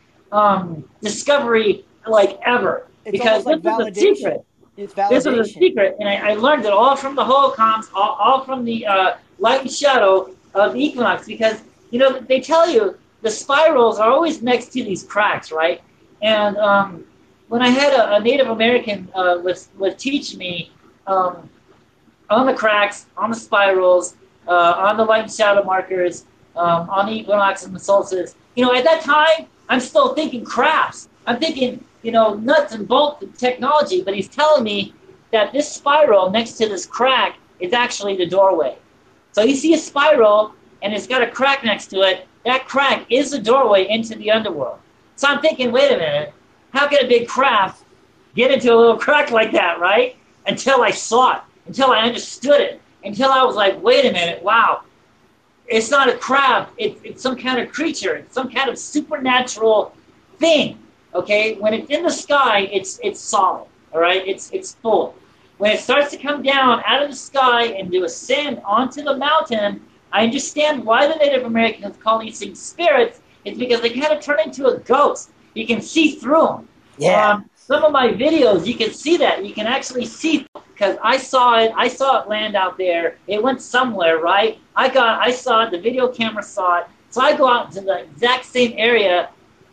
[SPEAKER 3] discovery like ever.
[SPEAKER 2] It's
[SPEAKER 3] because
[SPEAKER 2] almost like
[SPEAKER 3] this is a secret.
[SPEAKER 2] It's
[SPEAKER 3] This was a
[SPEAKER 2] validation.
[SPEAKER 3] secret, and I learned it all from the Hohokams, all from the light and shadow of the equinox, because they tell you the spirals are always next to these cracks, right? And when I had a Native American was teaching me on the cracks, on the spirals, on the light and shadow markers, on the equinox and the solstice. At that time, I'm still thinking crafts. I'm thinking, nuts and bolts and technology, but he's telling me that this spiral next to this crack is actually the doorway. So you see a spiral, and it's got a crack next to it. That crack is the doorway into the underworld. So I'm thinking, wait a minute, how can a big craft get into a little crack like that, right? Until I saw it, until I understood it, until I was like, wait a minute, wow, it's not a craft, it's some kind of creature, it's some kind of supernatural thing, okay? When it's in the sky, it's solid, all right? It's full. When it starts to come down out of the sky and to ascend onto the mountain, I understand why the Native Americans call these things spirits. It's because they kind of turn into a ghost. You can see through them.
[SPEAKER 2] Yeah.
[SPEAKER 3] Some of my videos, you can see that. You can actually see, because I saw it land out there. It went somewhere, right? I saw it. The video camera saw it. So I go out to the exact same area,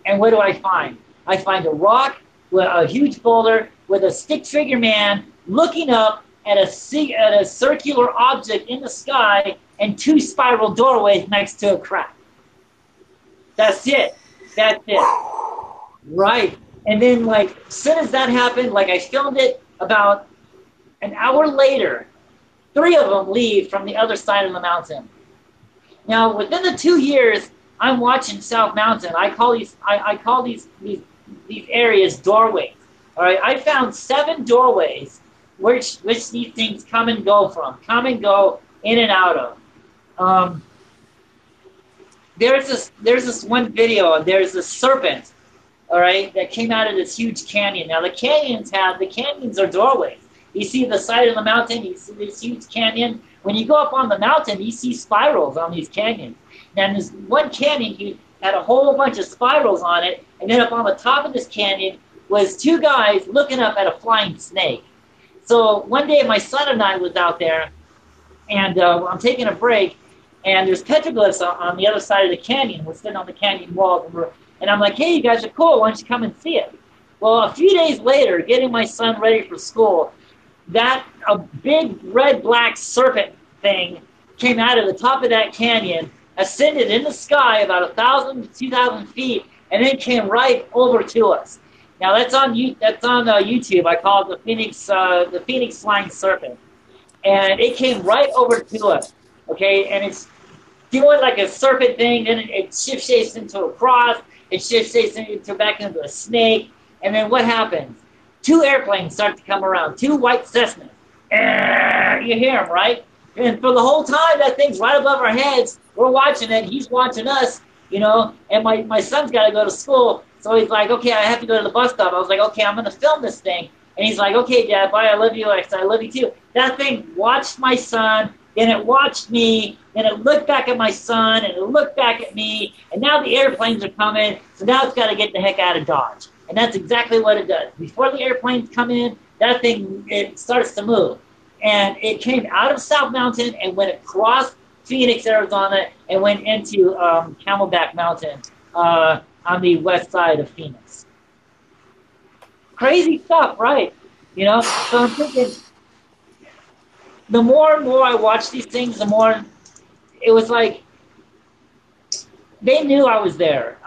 [SPEAKER 3] and what do I find? I find a rock with a huge boulder with a stick figure man looking up at a circular object in the sky and two spiral doorways next to a crack. That's it. That's it. Right. And then, like, as soon as that happened, like, I filmed it about an hour later. 3 of them leave from the other side of the mountain. Now, within the 2 years, I'm watching South Mountain. I call these areas doorways. All right. I found 7 doorways which these things come and go in and out of. There's this one video. There's a serpent, all right, that came out of this huge canyon. Now the canyons are doorways. You see the side of the mountain. You see this huge canyon. When you go up on the mountain, you see spirals on these canyons. And this one canyon had a whole bunch of spirals on it, and then up on the top of this canyon was 2 guys looking up at a flying snake. So one day my son and I was out there, and I'm taking a break, and there's petroglyphs on the other side of the canyon. We're sitting on the canyon walls, and I'm like, hey, you guys are cool. Why don't you come and see it? Well, a few days later, getting my son ready for school, a big red-black serpent thing came out of the top of that canyon, ascended in the sky about 1,000 to 2,000 feet, and then came right over to us. Now that's on YouTube. I call it the Phoenix flying serpent, and it came right over to us. Okay, and it's doing like a serpent thing. Then it shift shapes into a cross. It shift shapes back into a snake. And then what happens? 2 airplanes start to come around. 2 white Cessnas. You hear them, right? And for the whole time, that thing's right above our heads. We're watching it. He's watching us. And my son's got to go to school. So he's like, okay, I have to go to the bus stop. I was like, okay, I'm going to film this thing. And he's like, okay, Dad, bye, I love you. I said, I love you too. That thing watched my son, then it watched me, then it looked back at my son, and it looked back at me, and now the airplanes are coming, so now it's got to get the heck out of Dodge. And that's exactly what it does. Before the airplanes come in, that thing, it starts to move. And it came out of South Mountain and went across Phoenix, Arizona, and went into Camelback Mountain on the west side of Phoenix. Crazy stuff, right? So I'm thinking, the more and more I watch these things, the more it was like they knew I was there.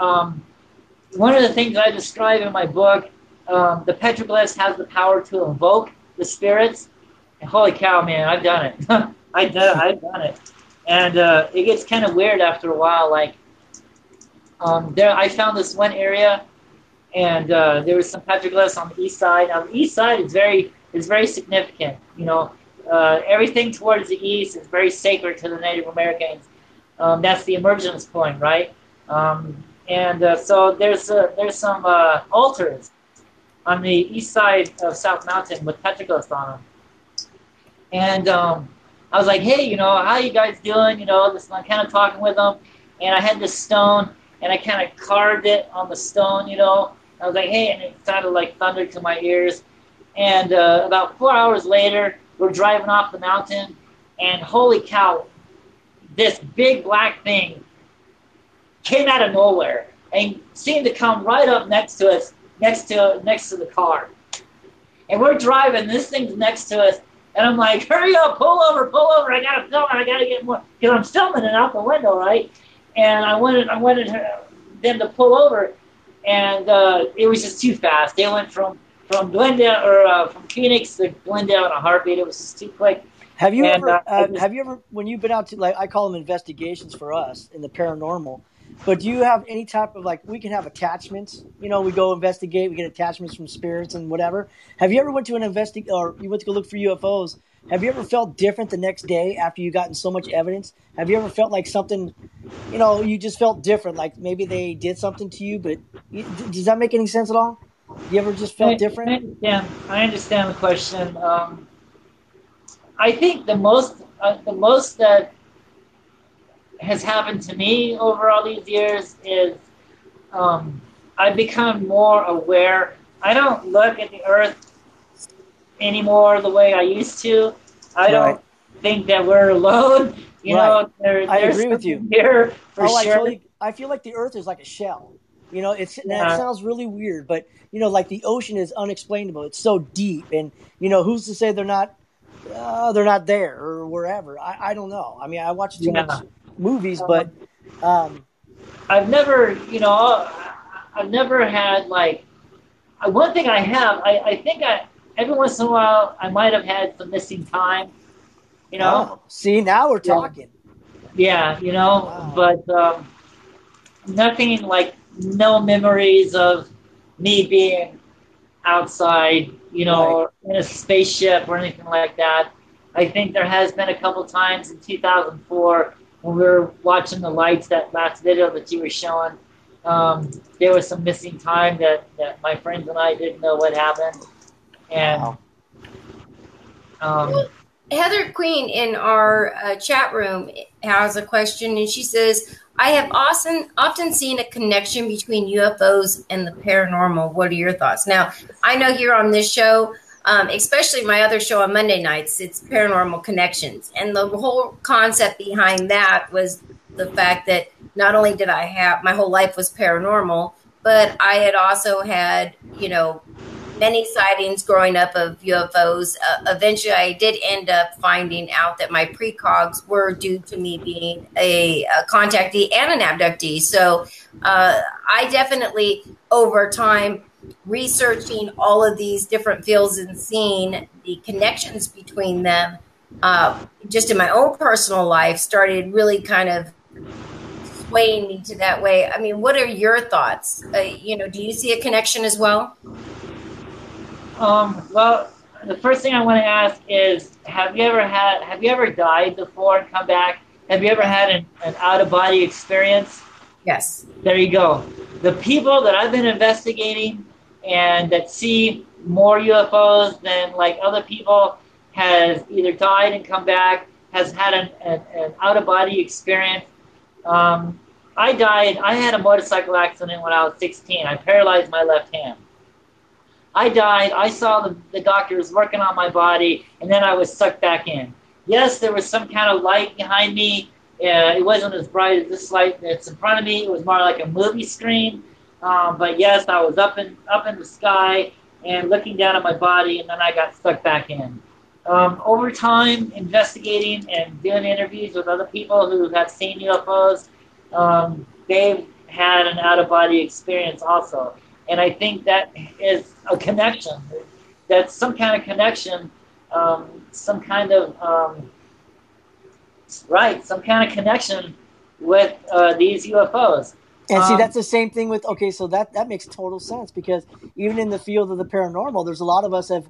[SPEAKER 3] One of the things I describe in my book, the petroglyphs has the power to invoke the spirits. And holy cow, man, I've done it. I've done it. And it gets kind of weird after a while. Like, I found this one area, and there was some petroglyphs on the east side. Now, the east side is very significant. Everything towards the east is very sacred to the Native Americans. That's the emergence point, right? So there's some altars on the east side of South Mountain with petroglyphs on them. And I was like, hey, how you guys doing? I'm kind of talking with them. And I had this stone, and I kind of carved it on the stone, I was like, hey, and it sounded like thunder to my ears. And about 4 hours later, we're driving off the mountain, and holy cow, this big black thing came out of nowhere and seemed to come right up next to us, next to the car. And we're driving, this thing's next to us, and I'm like, hurry up, pull over, I gotta film it, I gotta get more, because I'm filming it out the window, right? And I wanted them to pull over, and it was just too fast. They went from Glendale, or from Phoenix to Glendale in a heartbeat. It was just too quick.
[SPEAKER 2] Have you ever, when you've been out to, like, I call them investigations for us in the paranormal, but do you have any type of, like, we can have attachments, we go investigate, we get attachments from spirits and whatever. Have you ever went to or you went to go look for UFOs? Have you ever felt different the next day after you gotten so much evidence? Have you ever felt like something, you just felt different, like maybe they did something to you, but does that make any sense at all? You ever just felt different?
[SPEAKER 3] I understand the question. I think the most that has happened to me over all these years is I've become more aware. I don't look at the Earth anymore the way I used to. I don't think that we're alone. I agree with you here for sure.
[SPEAKER 2] I feel like the Earth is like a shell. That sounds really weird, but like the ocean is unexplainable. It's so deep, and who's to say they're not there or wherever? I don't know. I mean, I watch too much movies, but
[SPEAKER 3] I've never had, like, one thing I have. I think every once in a while I might have had some missing time.
[SPEAKER 2] See, now we're talking.
[SPEAKER 3] Yeah, wow. But nothing, like, no memories of me being outside, or in a spaceship or anything like that. I think there has been a couple times in 2004 when we were watching the lights, that last video that you were showing. There was some missing time that my friends and I didn't know what happened. And
[SPEAKER 1] Heather Queen in our chat room has a question, and she says, I have often seen a connection between UFOs and the paranormal. What are your thoughts? Now, I know here on this show, especially my other show on Monday nights, it's Paranormal Connections. And the whole concept behind that was the fact that not only did I have, my whole life was paranormal, but I had also had, many sightings growing up of UFOs. Eventually, I did end up finding out that my precogs were due to me being a contactee and an abductee. So I definitely, over time, researching all of these different fields and seeing the connections between them, just in my own personal life, started really kind of swaying me to that way. I mean, what are your thoughts? Do you see a connection as well?
[SPEAKER 3] Well, the first thing I want to ask is, have you ever died before and come back? Have you ever had an out-of-body experience?
[SPEAKER 1] Yes.
[SPEAKER 3] There you go. The people that I've been investigating and that see more UFOs than, like, other people has either died and come back, has had an out-of-body experience. I had a motorcycle accident when I was 16. I paralyzed my left hand. I died. I saw the doctors working on my body, and then I was sucked back in. Yes, there was some kind of light behind me. It wasn't as bright as this light that's in front of me. It was more like a movie screen. But yes, I was up in the sky and looking down at my body, and then I got stuck back in. Over time, investigating and doing interviews with other people who have seen UFOs, they've had an out-of-body experience also. And I think that is a connection. That's some kind of connection, some kind of connection with these UFOs.
[SPEAKER 2] And see, that's the same thing with, so that makes total sense, because even in the field of the paranormal, there's a lot of us have,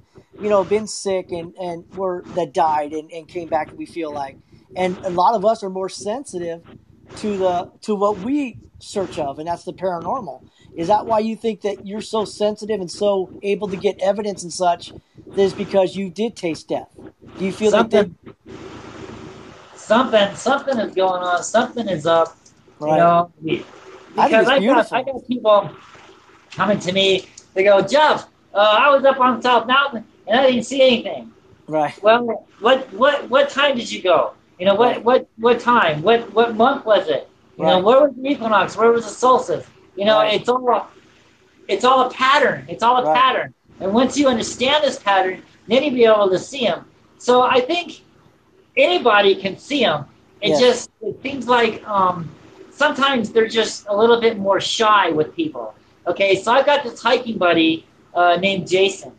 [SPEAKER 2] been sick and that died and came back, we feel like. And a lot of us are more sensitive to what we search of, and that's the paranormal. Is that why you think that you're so sensitive and so able to get evidence and such? That is because you did taste death. Do you feel
[SPEAKER 3] something is going on? Something is up.
[SPEAKER 2] Right.
[SPEAKER 3] Because I got people coming to me. They go, Jeff, I was up on South Mountain and I didn't see anything.
[SPEAKER 2] Right.
[SPEAKER 3] Well, what time did you go? You know,
[SPEAKER 2] Right.
[SPEAKER 3] what time? What month was it? You know,
[SPEAKER 2] Right.
[SPEAKER 3] where was the equinox? Where was the solstice? You know,
[SPEAKER 2] Right.
[SPEAKER 3] it's all a pattern. It's all a
[SPEAKER 2] Right.
[SPEAKER 3] pattern. And once you understand this pattern, then you'll be able to see them. So I think anybody can see them.
[SPEAKER 2] Yes.
[SPEAKER 3] It seems like sometimes they're just a little bit more shy with people. Okay, so I've got this hiking buddy named Jason,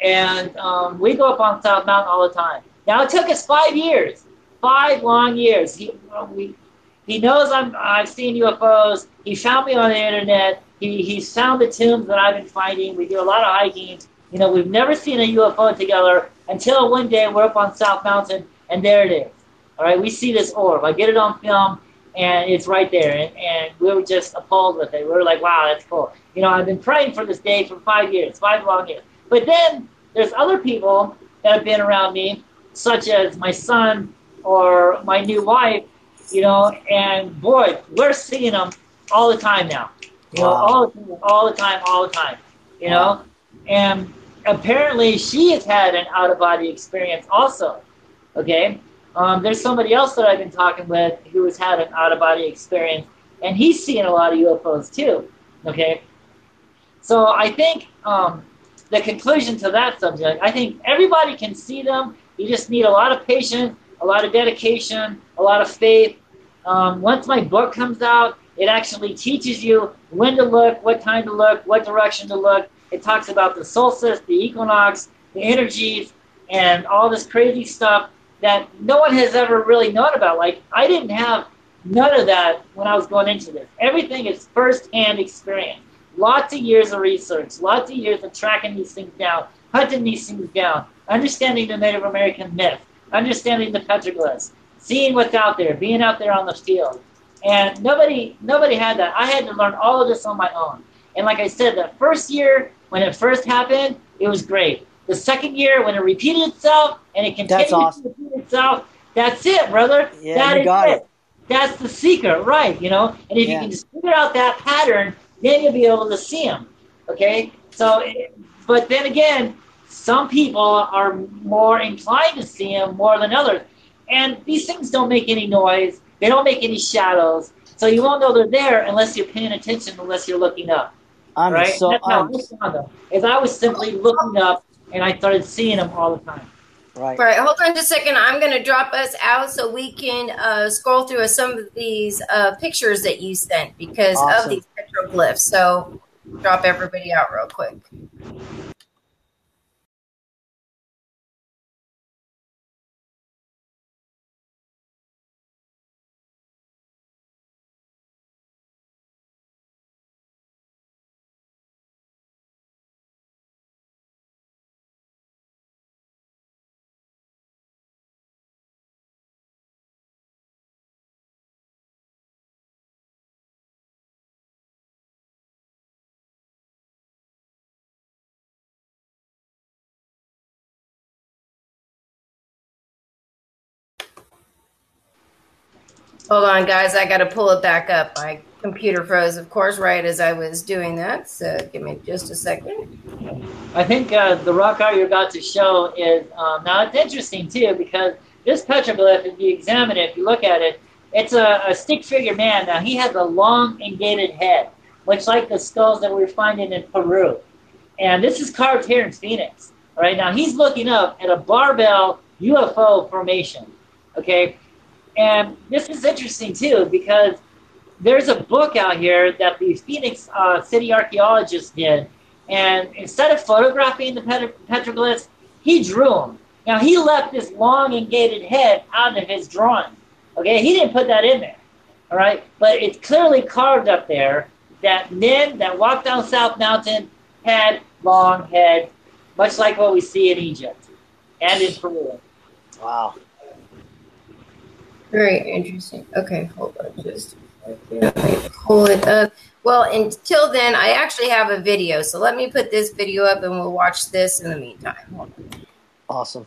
[SPEAKER 3] and we go up on South Mountain all the time. Now it took us 5 years, 5 long years. He knows I've seen UFOs. He found me on the internet. He's found the tombs that I've been finding. We do a lot of hiking. You know, we've never seen a UFO together until one day we're up on South Mountain and there it is. All right, we see this orb. I get it on film and it's right there. And we were just appalled with it. We were like, wow, that's cool. You know, I've been praying for this day for 5 years, 5 long years. But then there's other people that have been around me, such as my son or my new wife, you know, and boy, we're seeing them all the time now. You know,
[SPEAKER 2] Wow.
[SPEAKER 3] all the time, all the time. You
[SPEAKER 2] Wow.
[SPEAKER 3] know, and apparently she has had an out of body experience also. Okay, there's somebody else that I've been talking with who has had an out of body experience, and he's seeing a lot of UFOs too. Okay, so I think the conclusion to that subject, I think everybody can see them. You just need a lot of patience, a lot of dedication, a lot of faith. Once my book comes out, it actually teaches you when to look, what time to look, what direction to look. It talks about the solstice, the equinox, the energies, and all this crazy stuff that no one has ever really known about. Like, I didn't have none of that when I was going into this. Everything is first-hand experience. Lots of years of research, lots of years of tracking these things down, hunting these things down, understanding the Native American myth, understanding the petroglyphs, seeing what's out there, being out there on the field. And nobody had that. I had to learn all of this on my own. And like I said, the first year when it first happened, it was great. The second year when it repeated itself and it
[SPEAKER 2] That's
[SPEAKER 3] continued to
[SPEAKER 2] awesome.
[SPEAKER 3] repeat itself, that's it, brother.
[SPEAKER 2] Yeah,
[SPEAKER 3] That
[SPEAKER 2] you
[SPEAKER 3] is
[SPEAKER 2] got
[SPEAKER 3] it.
[SPEAKER 2] it.
[SPEAKER 3] That's the secret, right? You know, and if you
[SPEAKER 2] Yeah.
[SPEAKER 3] can just figure out that pattern, then you'll be able to see them. Okay, so but then again, some people are more inclined to see them more than others, and these things don't make any noise. They don't make any shadows, so you won't know they're there unless you're paying attention, unless you're looking up.
[SPEAKER 2] I'm
[SPEAKER 3] Right?
[SPEAKER 2] so
[SPEAKER 3] That's how I found them. Is I was simply looking up, and I started seeing them all the time.
[SPEAKER 2] right.
[SPEAKER 1] All right, hold on just a second. I'm going to drop us out so we can scroll through some of these pictures that you sent because of
[SPEAKER 2] Awesome.
[SPEAKER 1] these petroglyphs. So drop everybody out real quick. Hold on, guys. I got to pull it back up. My computer froze, of course, right as I was doing that. So give me just a second.
[SPEAKER 3] I think the rock art you're about to show is now it's interesting too because this petroglyph, if you examine it, if you look at it, it's a stick figure man. Now he has a long elongated head, much like the skulls that we're finding in Peru. And this is carved here in Phoenix. All right, now he's looking up at a barbell UFO formation. Okay, and this is interesting too because there's a book out here that the Phoenix city archaeologist did, and instead of photographing the petroglyphs, he drew them. Now he left this long and gated head out of his drawing. Okay, he didn't put that in there. All right, but it's clearly carved up there that men that walked down South Mountain had long heads, much like what we see in Egypt and in Peru.
[SPEAKER 2] Wow.
[SPEAKER 1] Very interesting. Okay, hold on just a second. Let me pull it up. Well, until then, I actually have a video. So let me put this video up and we'll watch this in the meantime. Hold on.
[SPEAKER 2] Awesome.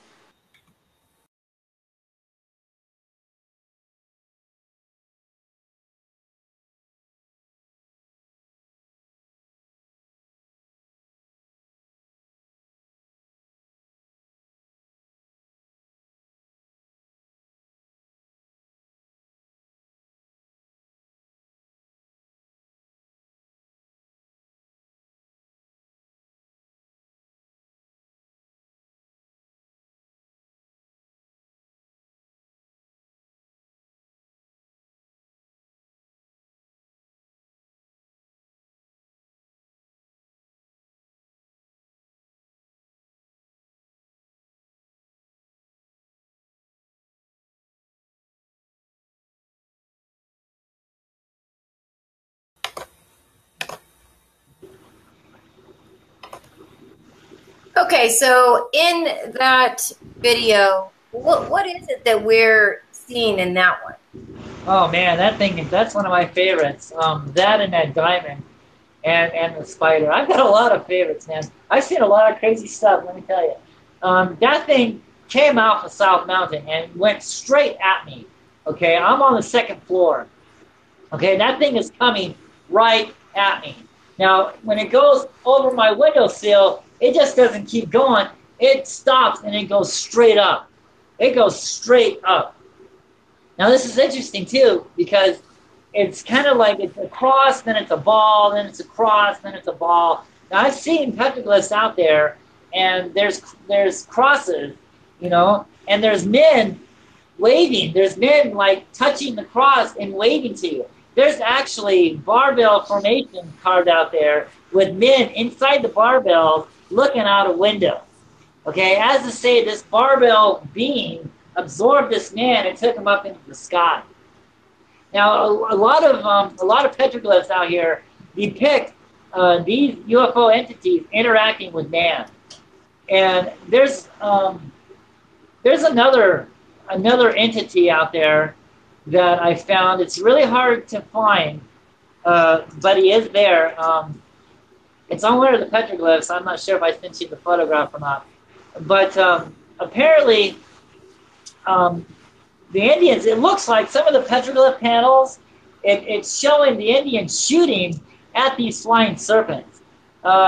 [SPEAKER 1] Okay, so in that video, what is it that we're seeing in that one?
[SPEAKER 3] Oh man, that's one of my favorites. That and that diamond and the spider. I've got a lot of favorites, man. I've seen a lot of crazy stuff, let me tell you. That thing came out of South Mountain and went straight at me. Okay, I'm on the second floor. Okay, that thing is coming right at me. Now, when it goes over my windowsill, it just doesn't keep going. It stops and it goes straight up. It goes straight up. Now, this is interesting too because it's kind of like it's a cross, then it's a ball, then it's a cross, then it's a ball. Now, I've seen petroglyphs out there, and there's crosses, and there's men waving. There's men like touching the cross and waving to you. There's actually barbell formation carved out there with men inside the barbells looking out a window. Okay, as to say, this barbell being absorbed this man and took him up into the sky. Now, a lot of petroglyphs out here depict these UFO entities interacting with man, and there's another entity out there that I found. It's really hard to find, but he is there. It's on one of the petroglyphs. I'm not sure if I sent you the photograph or not, but apparently. The Indians, it looks like some of the petroglyph panels, it's showing the Indians shooting at these flying serpents,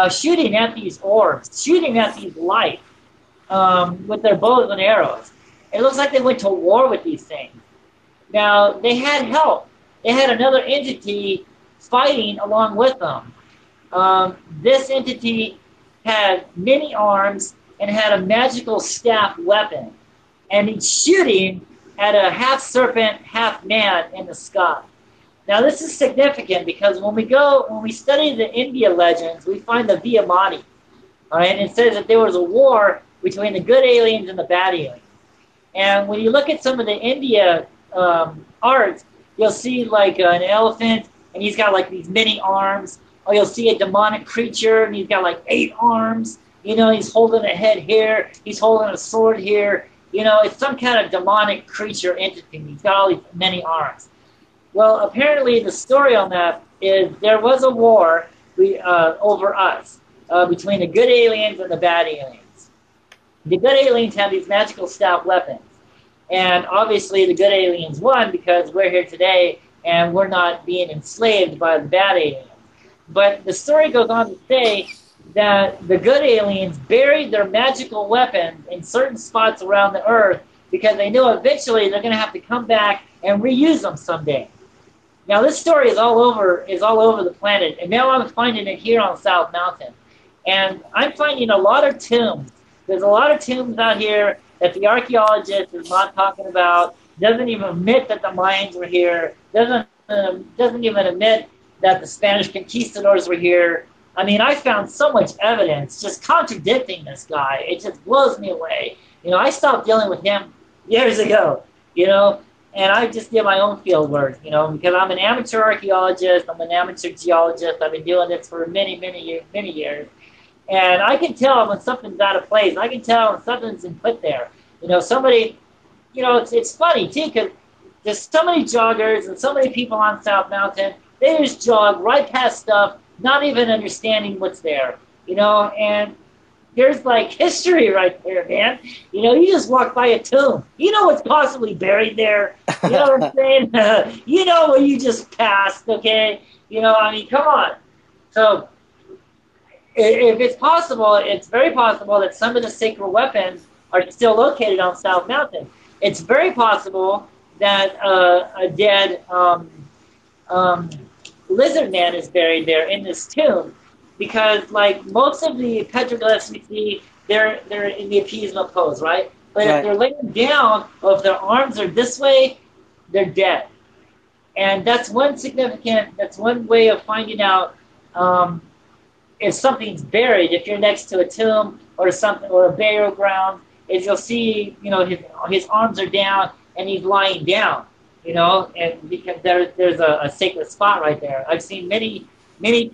[SPEAKER 3] shooting at these orbs, shooting at these lights with their bows and arrows. It looks like they went to war with these things. Now, they had help. They had another entity fighting along with them. This entity had many arms and had a magical staff weapon. And he's shooting at a half serpent, half man in the sky. Now, this is significant because when we study the India legends, we find the Via Mati. All right, and it says that there was a war between the good aliens and the bad aliens. And when you look at some of the India art, you'll see like an elephant, and he's got like these many arms. Or you'll see a demonic creature, and he's got like 8 arms. He's holding a head here. He's holding a sword here. It's some kind of demonic creature entity. He's got all these many arms. Well, apparently the story on that is there was a war over us between the good aliens and the bad aliens. The good aliens have these magical staff weapons. And obviously the good aliens won because we're here today and we're not being enslaved by the bad aliens. But the story goes on to say that the good aliens buried their magical weapons in certain spots around the earth because they knew eventually they're going to have to come back and reuse them someday. Now, this story is all over the planet, and now I'm finding it here on South Mountain. And I'm finding a lot of tombs. There's a lot of tombs out here that the archaeologist is not talking about, doesn't even admit that the Mayans were here, doesn't even admit that the Spanish conquistadors were here. I mean, I found so much evidence just contradicting this guy. It just blows me away. I stopped dealing with him years ago, and I just did my own field work, because I'm an amateur archaeologist, I'm an amateur geologist. I've been doing this for many, many years. And I can tell when something's out of place. I can tell when something's been put there. Somebody, it's funny, too, because there's so many joggers and so many people on South Mountain. They just jog right past stuff, not even understanding what's there, and there's like history right there, man. You just walk by a tomb. You know what's possibly buried there. You know what I'm saying? You know where you just passed, okay? Come on. So if it's possible, it's very possible that some of the sacred weapons are still located on South Mountain. It's very possible that a dead lizard man is buried there in this tomb, because like most of the petroglyphs we see, they're in the appeasement pose, right? But if they're laying down, or if their arms are this way, they're dead. And that's one way of finding out if something's buried. If you're next to a tomb or something, or a burial ground, is you'll see, his arms are down and he's lying down. And because there's a sacred spot right there. I've seen many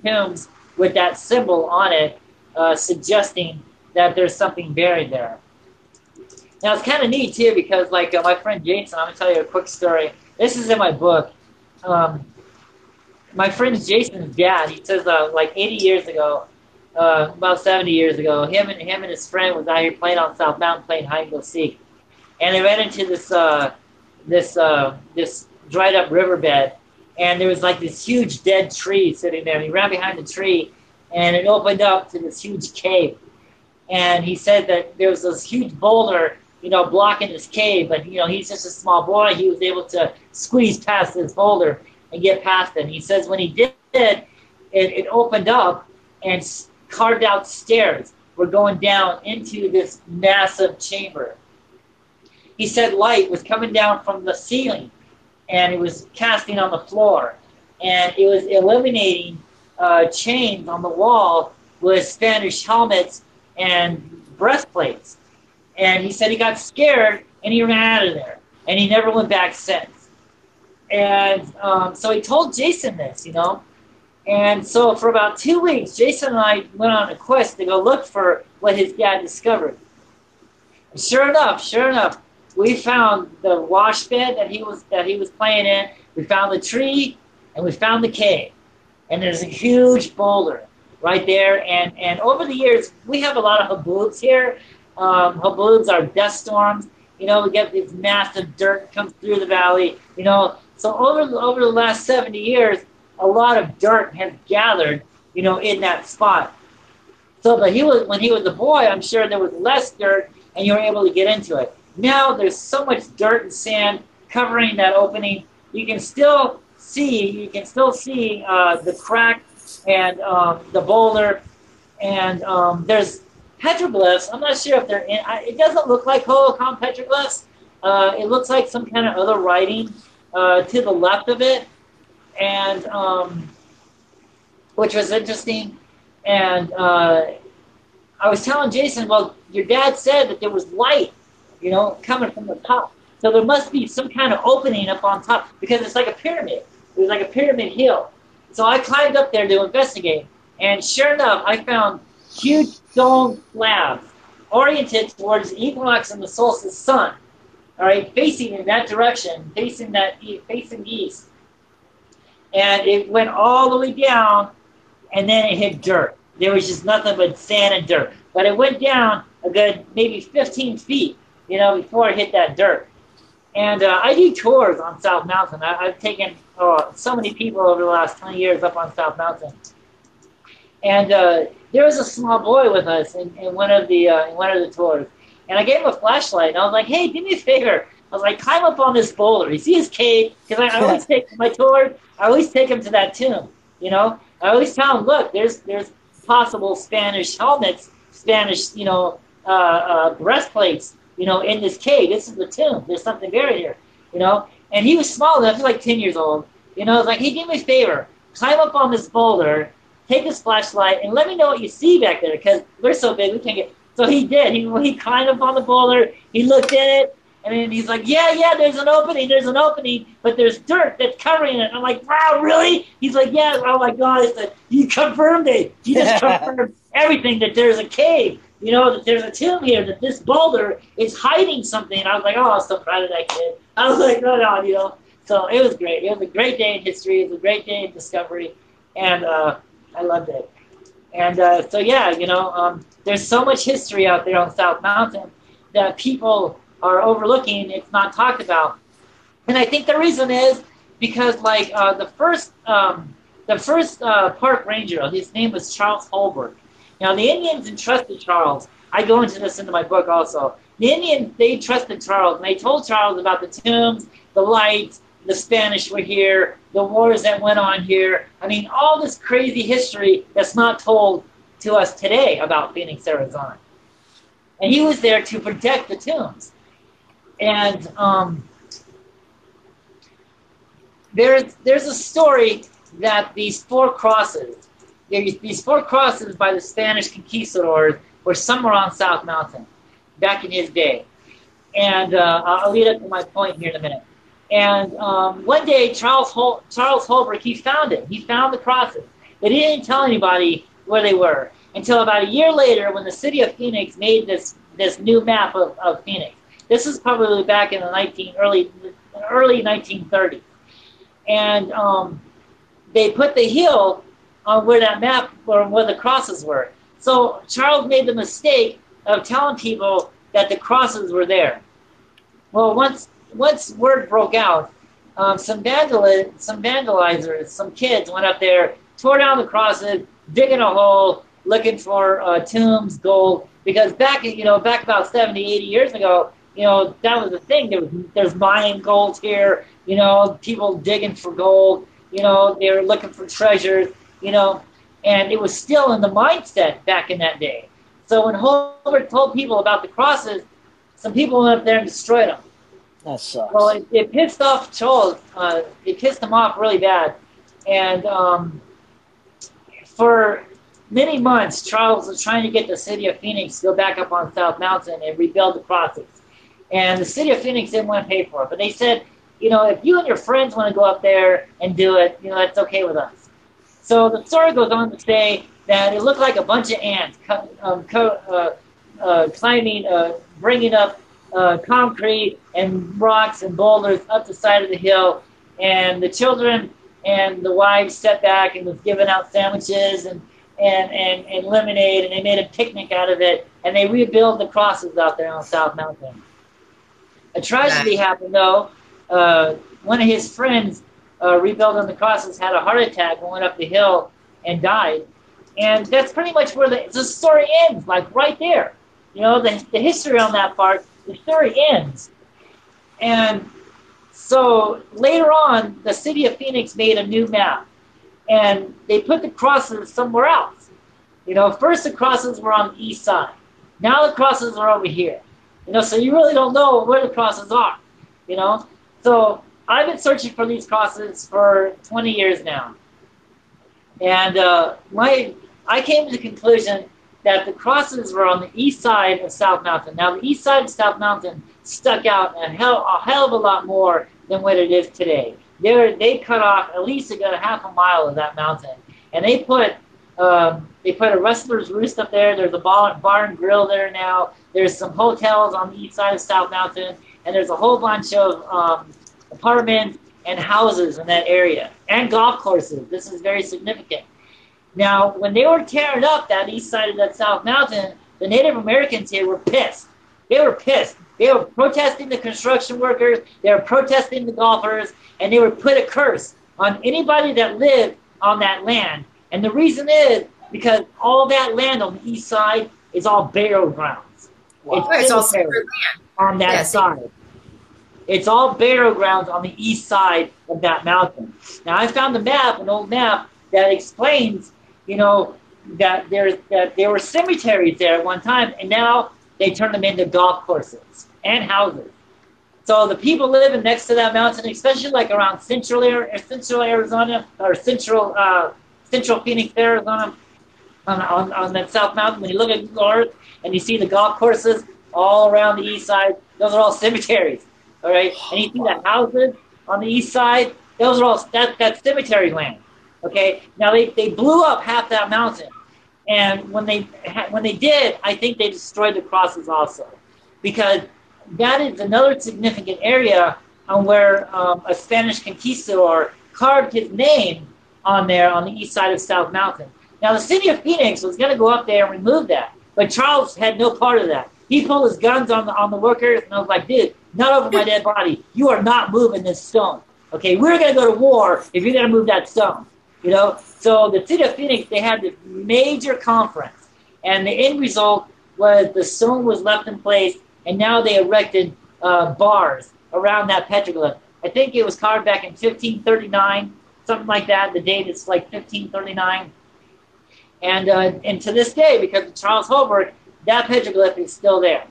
[SPEAKER 3] tombs with that symbol on it, suggesting that there's something buried there. Now, it's kind of neat, too, because, like, my friend Jason, I'm going to tell you a quick story. This is in my book. My friend Jason's dad, he says, like, 80 years ago, about 70 years ago, him and his friend was out here playing on South Mountain, playing hide and go seek. And they ran into this dried up riverbed, and there was like this huge dead tree sitting there. And he ran behind the tree, and it opened up to this huge cave. And he said that there was this huge boulder, blocking this cave. But he's just a small boy. He was able to squeeze past this boulder and get past it. And he says when he did, it opened up and carved out stairs. We're going down into this massive chamber. He said light was coming down from the ceiling, and it was casting on the floor, and it was illuminating chains on the wall with Spanish helmets and breastplates. And he said he got scared, and he ran out of there, and he never went back since. And so he told Jason this, And so for about 2 weeks, Jason and I went on a quest to go look for what his dad discovered. And sure enough, we found the wash bed that he was playing in. We found the tree, and we found the cave. And there's a huge boulder right there. And over the years, we have a lot of haboobs here. Haboobs are dust storms. We get this massive dirt comes through the valley. So over the last 70 years, a lot of dirt has gathered, in that spot. So, but when he was a boy, I'm sure there was less dirt, and you were able to get into it. Now there's so much dirt and sand covering that opening. You can still see the crack and the boulder, and there's petroglyphs. I'm not sure if they're in. It doesn't look like Hohokam petroglyphs. It looks like some kind of other writing to the left of it, and which was interesting. And I was telling Jason, well, your dad said that there was light, coming from the top. So there must be some kind of opening up on top, because it's like a pyramid. It was like a pyramid hill. So I climbed up there to investigate, and sure enough, I found huge stone slabs oriented towards the equinox and the solstice sun. All right, facing in that direction, facing east. And it went all the way down, and then it hit dirt. There was just nothing but sand and dirt. But it went down a good maybe 15 feet, before it hit that dirt. And I do tours on South Mountain. I've taken so many people over the last 20 years up on South Mountain. And there was a small boy with us in one of the tours. And I gave him a flashlight, and I was like, hey, do me a favor. I was like, climb up on this boulder. You see his cave? Because I always take my tour, I always take him to that tomb, I always tell him, look, there's possible Spanish helmets, Spanish, breastplates, in this cave. This is the tomb. There's something buried here, And he was small enough, he was like 10 years old. I was like, hey, do me a favor. Climb up on this boulder, take this flashlight, and let me know what you see back there, because we're so big, we can't get... So he did. He climbed up on the boulder, he looked at it, and then he's like, yeah, there's an opening, but there's dirt that's covering it. I'm like, wow, really? He's like, yeah. Oh my God, I said, you confirmed it. You just confirmed everything, that there's a cave, that there's a tomb here, that this boulder is hiding something. And I was like, oh, I was so proud of that kid. I was like, no. So it was great. It was a great day in history. It was a great day in discovery, and I loved it. And so yeah, there's so much history out there on South Mountain that people are overlooking. It's not talked about, and I think the reason is because the first park ranger, his name was Charles Holbrook. Now the Indians entrusted Charles. I go into this into my book also. The Indians, they trusted Charles, and they told Charles about the tombs, the lights, the Spanish were here, the wars that went on here. I mean, all this crazy history that's not told to us today about Phoenix, Arizona. And he was there to protect the tombs. And there's a story that these four crosses by the Spanish conquistadors were somewhere on South Mountain back in his day. And I'll lead up to my point here in a minute. And one day, Charles Holbrook, he found it. He found the crosses. But he didn't tell anybody where they were. until about a year later when the city of Phoenix made this new map of Phoenix. This is probably back in the early 1930s. And they put the hill on where that map, or where the crosses were. So Charles made the mistake of telling people that the crosses were there. Well, once word broke out, some vandalizers, some kids went up there, tore down the crosses, digging a hole, looking for tombs, gold. Because back about 70, 80 years ago, that was the thing. There's mining gold here. People digging for gold. They were looking for treasures. And it was still in the mindset back in that day. So when Homer told people about the crosses, some people went up there and destroyed them.
[SPEAKER 2] That sucks.
[SPEAKER 3] Well, it pissed off Charles. It pissed him off really bad. And for many months, Charles was trying to get the city of Phoenix to go back up on South Mountain and rebuild the crosses. And the city of Phoenix didn't want to pay for it. But they said, if you and your friends want to go up there and do it, that's okay with us. So the story goes on to say that it looked like a bunch of ants climbing, bringing up concrete and rocks and boulders up the side of the hill. And the children and the wives sat back and was giving out sandwiches and lemonade, and they made a picnic out of it. And they rebuilt the crosses out there on South Mountain. A tragedy happened, though. One of his friends rebuilding the crosses had a heart attack and went up the hill and died. And that's pretty much where the story ends, like right there. The history on that part, the story ends. And so later on, the city of Phoenix made a new map. And they put the crosses somewhere else. First the crosses were on the east side. Now the crosses are over here. So you really don't know where the crosses are. So I've been searching for these crosses for 20 years now. And I came to the conclusion that the crosses were on the east side of South Mountain. Now, the east side of South Mountain stuck out a hell of a lot more than what it is today. They cut off at least a half a mile of that mountain. And they put a wrestler's roost up there. There's a bar and grill there now. There's some hotels on the east side of South Mountain. And there's a whole bunch of apartments and houses in that area, and golf courses. This is very significant. Now, when they were tearing up that east side of that South Mountain, the Native Americans here were pissed. They were pissed. They were protesting the construction workers, they were protesting the golfers, and they would put a curse on anybody that lived on that land. And the reason is because all that land on the east side is all burial grounds.
[SPEAKER 1] Wow. It's all sacred land
[SPEAKER 3] on that side. It's all burial grounds on the east side of that mountain. Now, I found an old map that explains, that there were cemeteries there at one time, and now they turned them into golf courses and houses. So the people living next to that mountain, especially like around Central Arizona or Central Phoenix, Arizona, on that South Mountain, when you look at north and you see the golf courses all around the east side, those are all cemeteries. All right, and you see the houses on the east side; those are all that's cemetery land. Okay, now they blew up half that mountain, and when they did, I think they destroyed the crosses also, because that is another significant area on where a Spanish conquistador carved his name on there on the east side of South Mountain. Now the city of Phoenix was going to go up there and remove that, but Charles had no part of that. He pulled his guns on the workers, and I was like, dude, not over my dead body. You are not moving this stone. Okay, we're going to go to war if you're going to move that stone. So the city of Phoenix, they had this major conference, and the end result was the stone was left in place, and now they erected bars around that petroglyph. I think it was carved back in 1539, something like that. The date is like 1539. And to this day, because of Charles Holbrook, that petroglyph is still there.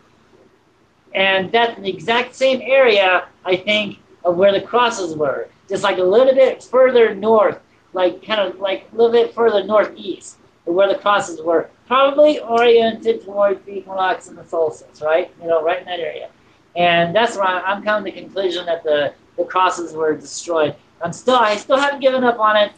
[SPEAKER 3] And that's in the exact same area, I think, of where the crosses were. Just like a little bit further north, like a little bit further northeast of where the crosses were. Probably oriented towards the equinox and the solstice, right? Right in that area. And that's where I'm coming to the conclusion that the crosses were destroyed. I still haven't given up on it.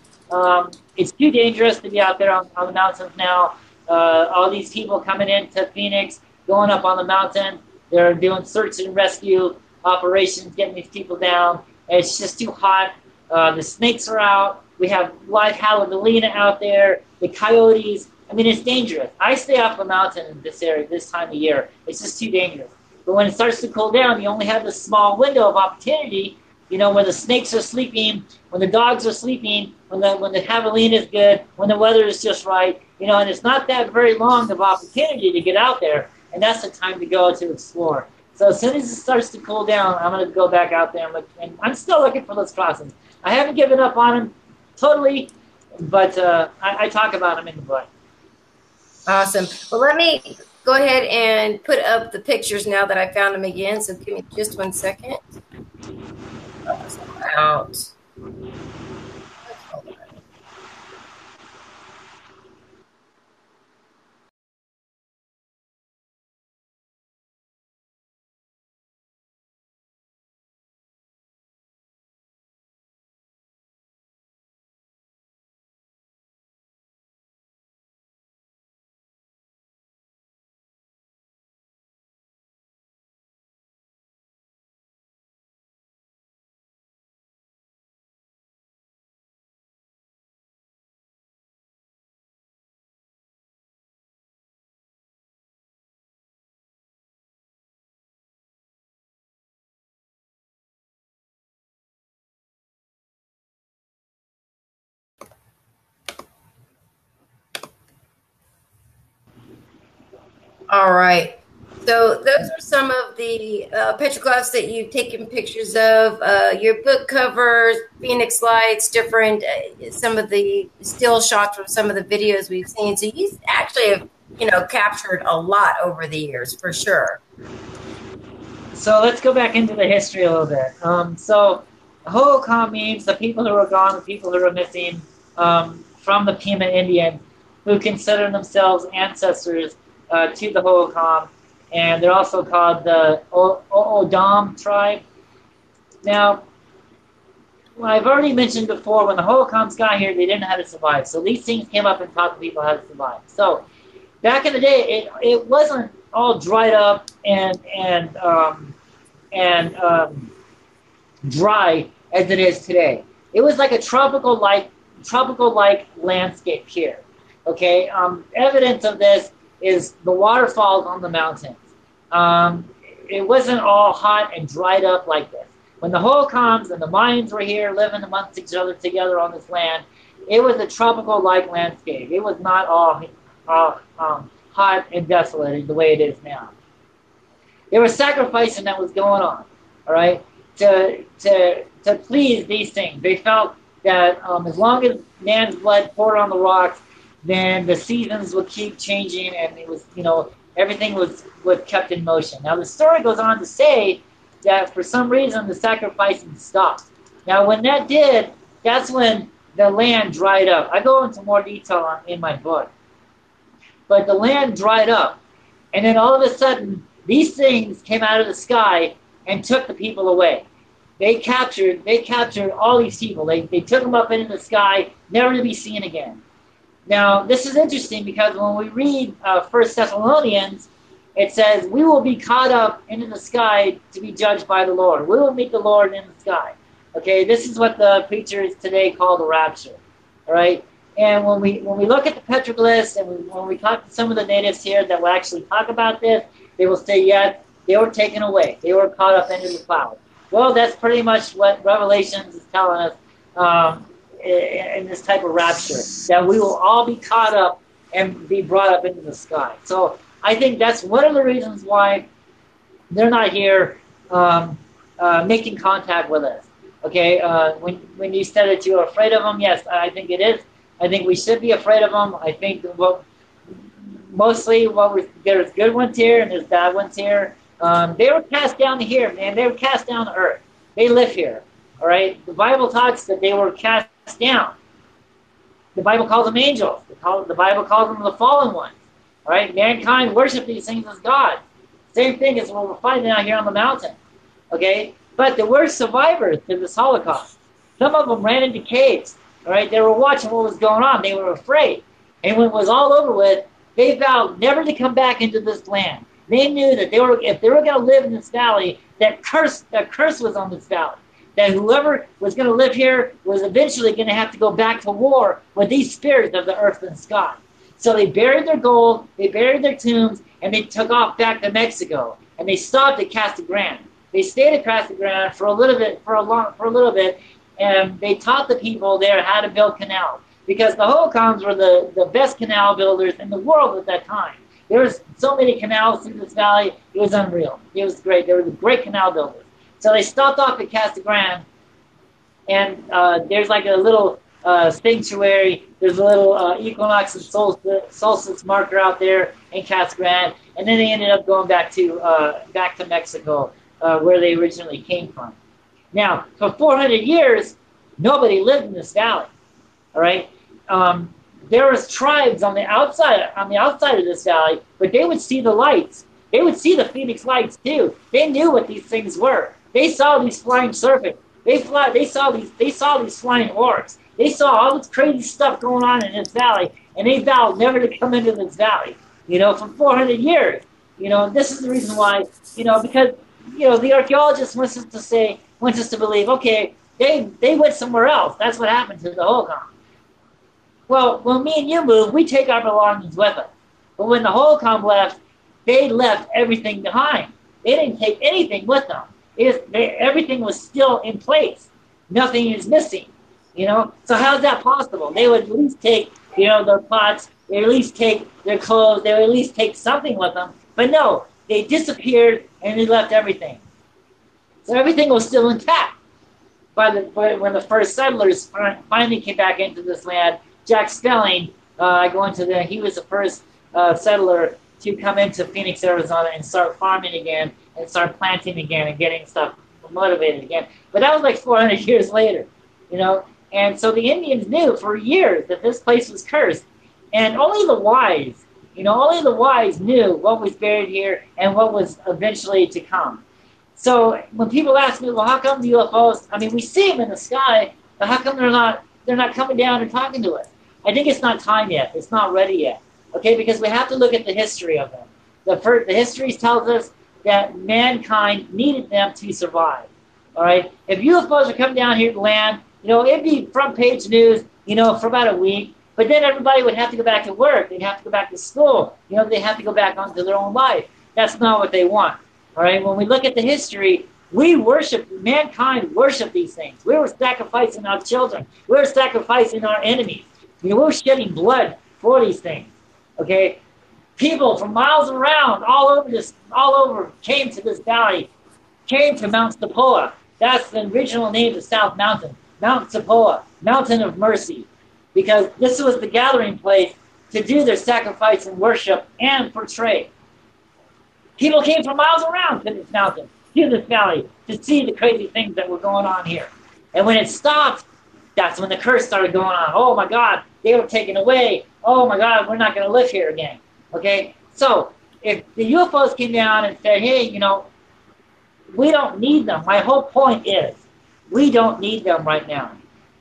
[SPEAKER 3] It's too dangerous to be out there on the mountains now. all these people coming into Phoenix, going up on the mountain. They're doing search and rescue operations, getting these people down. It's just too hot. The snakes are out. We have live javelina out there. The coyotes. I mean, it's dangerous. I stay off the mountain in this area this time of year. It's just too dangerous. But when it starts to cool down, you only have this small window of opportunity, you know, when the snakes are sleeping, when the dogs are sleeping, when the javelina is good, when the weather is just right, you know, and it's not that very long of opportunity to get out there, and that's the time to go to explore. So as soon as it starts to cool down, I'm going to go back out there and look, and I'm still looking for those crossings. I haven't given up on them totally, but I talk about them in the book.
[SPEAKER 1] Awesome. Well, let me go ahead and put up the pictures now that I found them again. So give me just 1 second. Out. All right. So those are some of the petroglyphs that you've taken pictures of. Your book covers Phoenix lights, different, some of the still shots from some of the videos we've seen. So you actually have, you know, captured a lot over the years, for sure.
[SPEAKER 3] So let's go back into the history a little bit. So Hohokam means the people who are gone, the people who are missing, from the Pima Indians, who consider themselves ancestors to the Hohokam, and they're also called the O'odam tribe. Now, I've already mentioned before, when the Hohokams got here, they didn't know how to survive. So these things came up and taught the people how to survive. So back in the day, it wasn't all dried up and dry as it is today. It was like a tropical-like landscape here. Okay, evidence of this is the waterfalls on the mountains. It wasn't all hot and dried up like this. When the Hohokams and the Mayans were here living amongst each other together on this land, it was a tropical-like landscape. It was not all hot and desolate the way it is now. There was sacrificing that was going on, all right, to please these things. They felt that as long as man's blood poured on the rocks, then the seasons would keep changing, and it was, you know, everything was kept in motion. Now the story goes on to say that for some reason the sacrificing stopped. Now when that did, that's when the land dried up. I go into more detail in my book. But the land dried up, and then all of a sudden these things came out of the sky and took the people away. They captured all these people. They took them up into the sky, never to be seen again. Now, this is interesting because when we read 1 Thessalonians, it says, we will be caught up into the sky to be judged by the Lord. We will meet the Lord in the sky. Okay, this is what the preachers today call the rapture. All right? And when we look at the petroglyphs and when we talk to some of the natives here that will actually talk about this, they will say, yes, they were taken away. They were caught up into the cloud. Well, that's pretty much what Revelations is telling us in this type of rapture, that we will all be caught up and be brought up into the sky. So I think that's one of the reasons why they're not here making contact with us. Okay, when you said that you're afraid of them, yes, I think it is. I think we should be afraid of them. I think there's good ones here and there's bad ones here. They were cast down to here, man. They were cast down to earth. They live here. All right. The Bible talks that they were cast down. The Bible calls them angels. The Bible calls them the fallen ones. All right. Mankind worship these things as God. Same thing as what we're finding out here on the mountain. Okay. But there were survivors to this Holocaust. Some of them ran into caves. All right. They were watching what was going on. They were afraid. And when it was all over with, They vowed never to come back into this land. They knew that if they were going to live in this valley, that curse was on this valley. That whoever was going to live here was eventually going to have to go back to war with these spirits of the earth and sky. So they buried their gold, they buried their tombs, and they took off back to Mexico. And they stopped at Casa Grande. They stayed at Casa Grande for a little bit, and they taught the people there how to build canals. Because the Hohokams were the best canal builders in the world at that time. There was so many canals through this valley, it was unreal. It was great. They were the great canal builders. So they stopped off at Casa Grande, and there's like a little sanctuary. There's a little equinox and solstice marker out there in Casa Grande, and then they ended up going back to Mexico, where they originally came from. Now, for 400 years, nobody lived in this valley. All right, there was tribes on the outside of this valley, but they would see the lights. They would see the Phoenix lights too. They knew what these things were. They saw these flying serpents. They saw these flying orbs. They saw all this crazy stuff going on in this valley, and they vowed never to come into this valley. For 400 years. This is the reason why. Because the archaeologists wants us to believe, okay, they went somewhere else. That's what happened to the Hohokam. Well, when me and you move, we take our belongings with us. But when the Hohokam left, they left everything behind. They didn't take anything with them. Everything was still in place. Nothing is missing. So how's that possible? They would at least take, their pots. They would at least take their clothes. They would at least take something with them. But no, they disappeared and they left everything. So everything was still intact. When the first settlers finally came back into this land, Jack Spelling, he was the first settler to come into Phoenix, Arizona and start farming again and start planting again and getting stuff motivated again. But that was like 400 years later, And so the Indians knew for years that this place was cursed. And only the wise knew what was buried here and what was eventually to come. So when people ask me, well, how come the UFOs, we see them in the sky, but how come they're not coming down and talking to us? I think it's not time yet. It's not ready yet. Okay, because we have to look at the history of them. The history tells us that mankind needed them to survive. All right? If UFOs are coming down here to land, it'd be front page news, for about a week. But then everybody would have to go back to work. They'd have to go back to school. They'd have to go back onto their own life. That's not what they want. All right? When we look at the history, mankind worship these things. We were sacrificing our children. We were sacrificing our enemies. We were shedding blood for these things. Okay? People from miles around, all over, came to this valley, came to Mount Sapoa. That's the original name of the South Mountain. Mount Sapoa, Mountain of Mercy. Because this was the gathering place to do their sacrifice and worship and portray. People came from miles around to this mountain, to this valley, to see the crazy things that were going on here. And when it stopped, that's when the curse started going on. Oh my God, they were taken away. Oh my God, we're not going to live here again. Okay? So, if the UFOs came down and said, hey, we don't need them. My whole point is, we don't need them right now.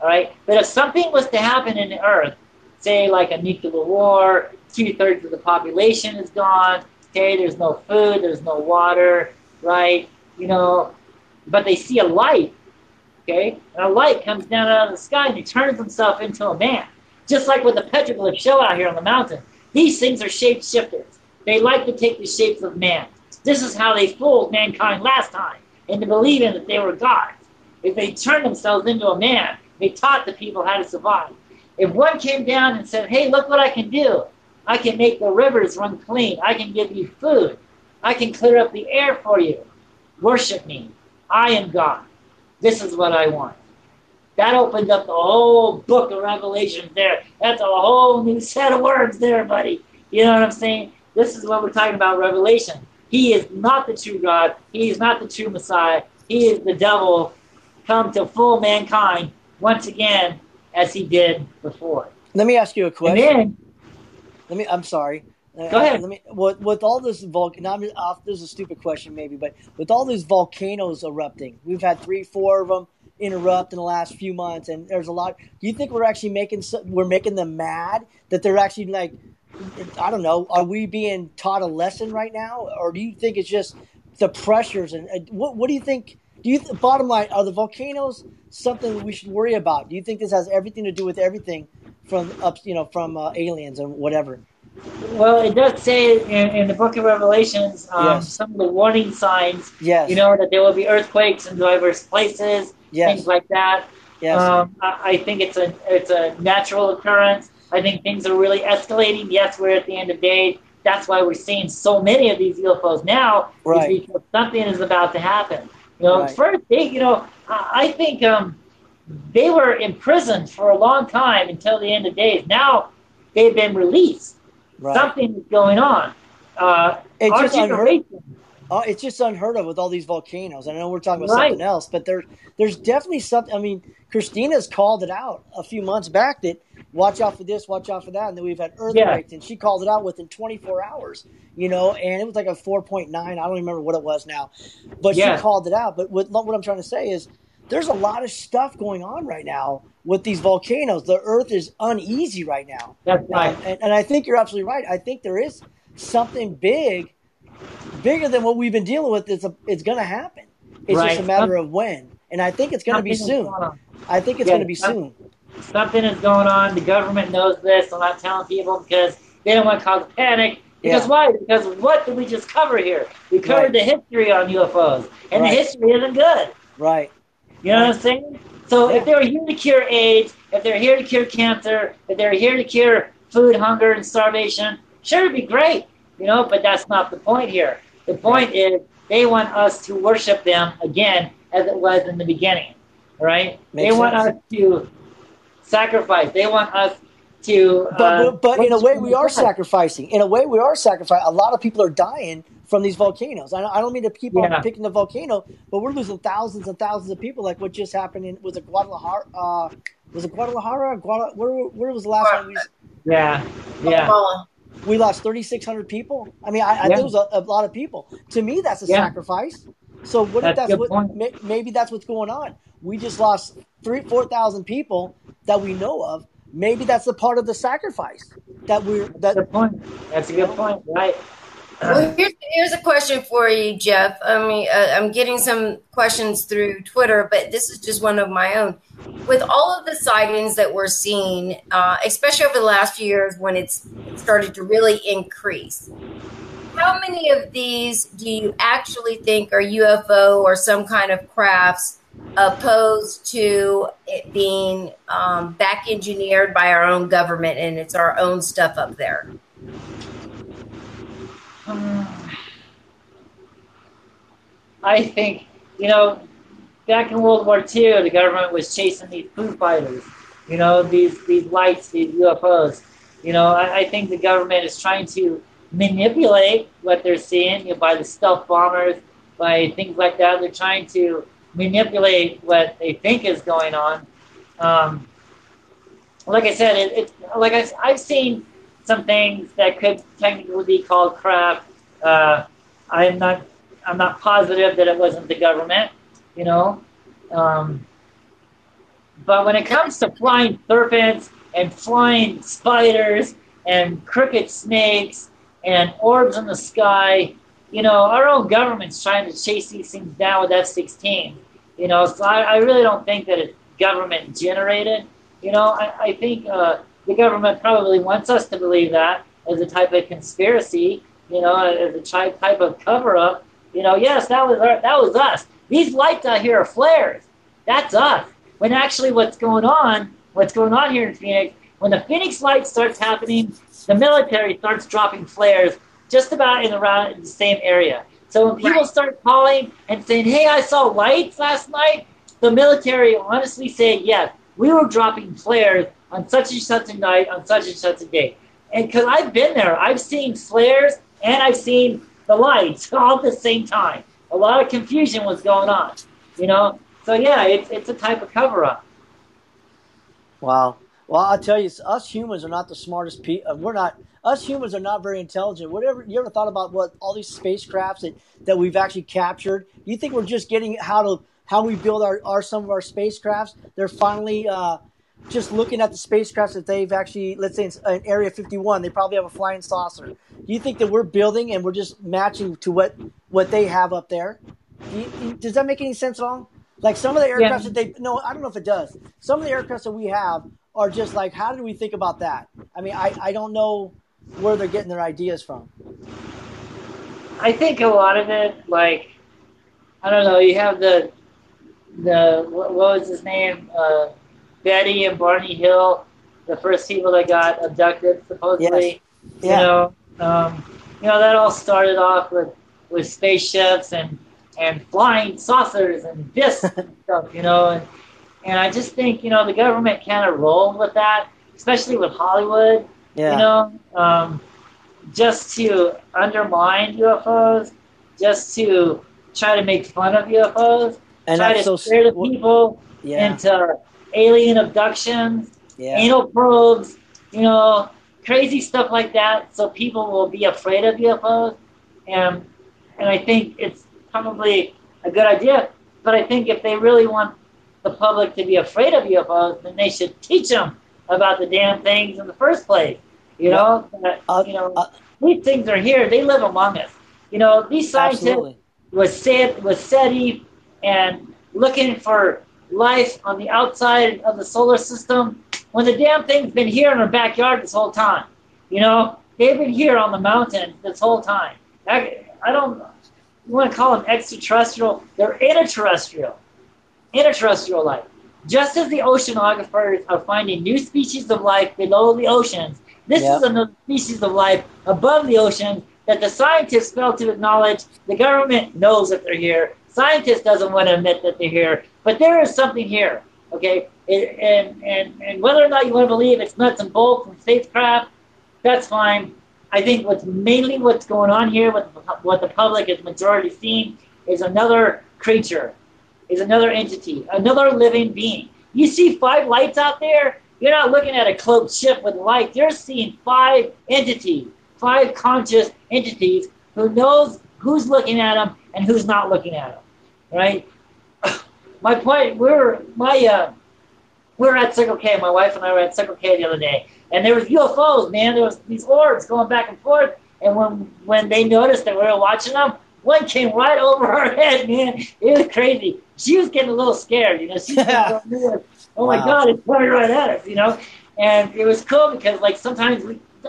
[SPEAKER 3] All right? But if something was to happen in the earth, say like a nuclear war, 2/3 of the population is gone, okay, there's no food, there's no water, right? But they see a light, okay? And a light comes down out of the sky and he turns himself into a man. Just like what the petroglyphs show out here on the mountain. These things are shape-shifters. They like to take the shapes of man. This is how they fooled mankind last time into believing that they were gods. If they turned themselves into a man, they taught the people how to survive. If one came down and said, hey, look what I can do. I can make the rivers run clean. I can give you food. I can clear up the air for you. Worship me. I am God. This is what I want. That opened up the whole book of Revelation there. That's a whole new set of words there, buddy. You know what I'm saying? This is what we're talking about, Revelation. He is not the true God. He is not the true Messiah. He is the devil come to fool mankind once again as he did before.
[SPEAKER 2] Let me ask you a question.
[SPEAKER 3] And then,
[SPEAKER 2] I'm sorry.
[SPEAKER 3] Go ahead.
[SPEAKER 2] With all this this is a stupid question maybe, but with all these volcanoes erupting, we've had 3-4 of them erupt in the last few months, and there's a lot. Do you think we're actually making them mad that they're actually like I don't know, are we being taught a lesson right now, or do you think it's just the pressures? And what do you think? Bottom line, are the volcanoes something that we should worry about? Do you think this has everything to do with everything from from aliens and whatever?
[SPEAKER 3] Well, it does say in the Book of Revelations,
[SPEAKER 2] Yes.
[SPEAKER 3] some of the warning signs.
[SPEAKER 2] Yes.
[SPEAKER 3] That there will be earthquakes in diverse places, things
[SPEAKER 2] Yes.
[SPEAKER 3] like that.
[SPEAKER 2] Yes.
[SPEAKER 3] I think it's a natural occurrence. I think things are really escalating. Yes, we're at the end of days. That's why we're seeing so many of these UFOs now. Is
[SPEAKER 2] Right.
[SPEAKER 3] because something is about to happen.
[SPEAKER 2] Right.
[SPEAKER 3] First, I think they were imprisoned for a long time until the end of days. Now they've been released.
[SPEAKER 2] Right.
[SPEAKER 3] Something is going on.
[SPEAKER 2] It's
[SPEAKER 3] Our
[SPEAKER 2] just unheard.
[SPEAKER 3] generation,
[SPEAKER 2] It's just unheard of with all these volcanoes. I know we're talking about
[SPEAKER 3] right?
[SPEAKER 2] something else, but there's definitely something. I mean, Christina's called it out a few months back that watch out for this, watch out for that, and then we've had
[SPEAKER 3] Yeah,
[SPEAKER 2] earthquakes, and she called it out within 24 hours. And it was like a 4.9. I don't remember what it was now, but she
[SPEAKER 3] yeah,
[SPEAKER 2] called it out. But what I'm trying to say is there's a lot of stuff going on right now with these volcanoes. The Earth is uneasy right now,
[SPEAKER 3] that's right.
[SPEAKER 2] and I think you're absolutely right. I think there is something bigger than what we've been dealing with. It's going to happen. It's just a
[SPEAKER 3] Right.
[SPEAKER 2] matter of when, and I think it's going to be
[SPEAKER 3] Something is
[SPEAKER 2] soon.
[SPEAKER 3] going on.
[SPEAKER 2] I think it's
[SPEAKER 3] Yeah,
[SPEAKER 2] going to be soon.
[SPEAKER 3] something is going on. The government knows this. I'm not telling people because they don't want to cause panic. Because
[SPEAKER 2] Yeah.
[SPEAKER 3] why? Because what did we just cover here? We covered
[SPEAKER 2] Right.
[SPEAKER 3] the history on UFOs, and
[SPEAKER 2] Right.
[SPEAKER 3] the history isn't good.
[SPEAKER 2] Right.
[SPEAKER 3] You know what I'm saying? So
[SPEAKER 2] Yeah.
[SPEAKER 3] if they're here to cure AIDS, if they're here to cure cancer, if they're here to cure food hunger and starvation, sure, it'd be great. But that's not the point here. The point is they want us to worship them again as it was in the beginning, right?
[SPEAKER 2] Makes
[SPEAKER 3] They want
[SPEAKER 2] sense.
[SPEAKER 3] us to sacrifice. They want us to.
[SPEAKER 2] But in a way, we are
[SPEAKER 3] worship them.
[SPEAKER 2] sacrificing. In a way, we are sacrificing. A lot of people are dying from these volcanoes. I don't mean to keep on
[SPEAKER 3] Yeah.
[SPEAKER 2] picking the volcano, but we're losing thousands and thousands of people, like what just happened in was it Guadalajara? Was it Guadalajara? Where was the last one?
[SPEAKER 3] Yeah, yeah,
[SPEAKER 2] We lost 3,600 people. I mean, I
[SPEAKER 3] yeah.
[SPEAKER 2] think it was a lot of people. To me, that's a
[SPEAKER 3] Yeah.
[SPEAKER 2] sacrifice. So what if
[SPEAKER 3] That's a
[SPEAKER 2] that's
[SPEAKER 3] good point.
[SPEAKER 2] maybe that's what's going on? We just lost 4,000 people that we know of. Maybe that's a part of the sacrifice that
[SPEAKER 3] Good point. That's a good point, right?
[SPEAKER 1] Well, here's a question for you, Jeff. I mean, I'm getting some questions through Twitter, but this is just one of my own. With all of the sightings that we're seeing, especially over the last few years when it started to really increase, how many of these do you actually think are UFO or some kind of crafts, opposed to it being back engineered by our own government and it's our own stuff up there?
[SPEAKER 3] I think, back in World War II, the government was chasing these Foo Fighters, these lights, these UFOs. I think the government is trying to manipulate what they're seeing by the stealth bombers, by things like that. They're trying to manipulate what they think is going on. Like I said, I've seen some things that could technically be called craft. I'm not positive that it wasn't the government, but when it comes to flying serpents and flying spiders and crooked snakes and orbs in the sky, our own government's trying to chase these things down with F-16. So I really don't think that it's government generated. I think the government probably wants us to believe that as a type of conspiracy, as a type of cover-up. Yes, that was us. These lights out here are flares. That's us. When actually what's going on here in Phoenix, when the Phoenix light starts happening, the military starts dropping flares just about around in the same area. So when people start calling and saying, hey, I saw lights last night, the military honestly say, yes, we were dropping flares on such and such a night, on such and such a day. And because I've been there, I've seen flares and I've seen the lights all at the same time. A lot of confusion was going on, So yeah, it's a type of cover-up.
[SPEAKER 2] Wow. Well, I'll tell you, us humans are not the smartest people. We're not. Us humans are not very intelligent. Whatever you ever thought about what all these spacecrafts that we've actually captured? Do you think we're just getting how we build our some of our spacecrafts? They're finally just looking at the spacecrafts that they've actually, let's say in Area 51, they probably have a flying saucer. Do you think that we're building and we're just matching to what they have up there? Does that make any sense at all? Like some of the aircrafts that they, no, I don't know if it does. Some of the aircrafts that we have are just like, how did we think about that? I mean, I don't know where they're getting their ideas from.
[SPEAKER 3] I think a lot of it, like, I don't know, you have the what was his name? Betty and Barney Hill, the first people that got abducted, supposedly.
[SPEAKER 2] Yes. Yeah.
[SPEAKER 3] That all started off with spaceships and flying saucers and discs and stuff, and I just think, the government kind of rolled with that, especially with Hollywood, just to undermine UFOs, just to try to make fun of UFOs, and try to scare the people into alien abductions, anal probes, crazy stuff like that, so people will be afraid of UFOs. And I think it's probably a good idea, but I think if they really want the public to be afraid of UFOs, then they should teach them about the damn things in the first place. These things are here. They live among us. These scientists was SETI and looking for life on the outside of the solar system when the damn thing's been here in our backyard this whole time. They've been here on the mountain this whole time. I don't want to call them extraterrestrial. They're interterrestrial life. Just as the oceanographers are finding new species of life below the oceans, this is another species of life above the oceans that the scientists fail to acknowledge. The government knows that they're here. Scientists doesn't want to admit that they're here, but there is something here, okay? And whether or not you want to believe it's nuts and bolts and spacecraft, that's fine. I think what's going on here, what the public is majority seeing, is another creature, is another entity, another living being. You see 5 lights out there, you're not looking at a cloaked ship with lights. You're seeing 5 entities, 5 conscious entities who knows who's looking at them and who's not looking at them, right? My point, we're at Circle K. My wife and I were at Circle K the other day, and there was UFOs, man. There was these orbs going back and forth, and when they noticed that we were watching them, one came right over her head, man. It was crazy. She was getting a little scared, She's getting a little nervous. Oh my God, it's coming right at us, And it was cool because, like, sometimes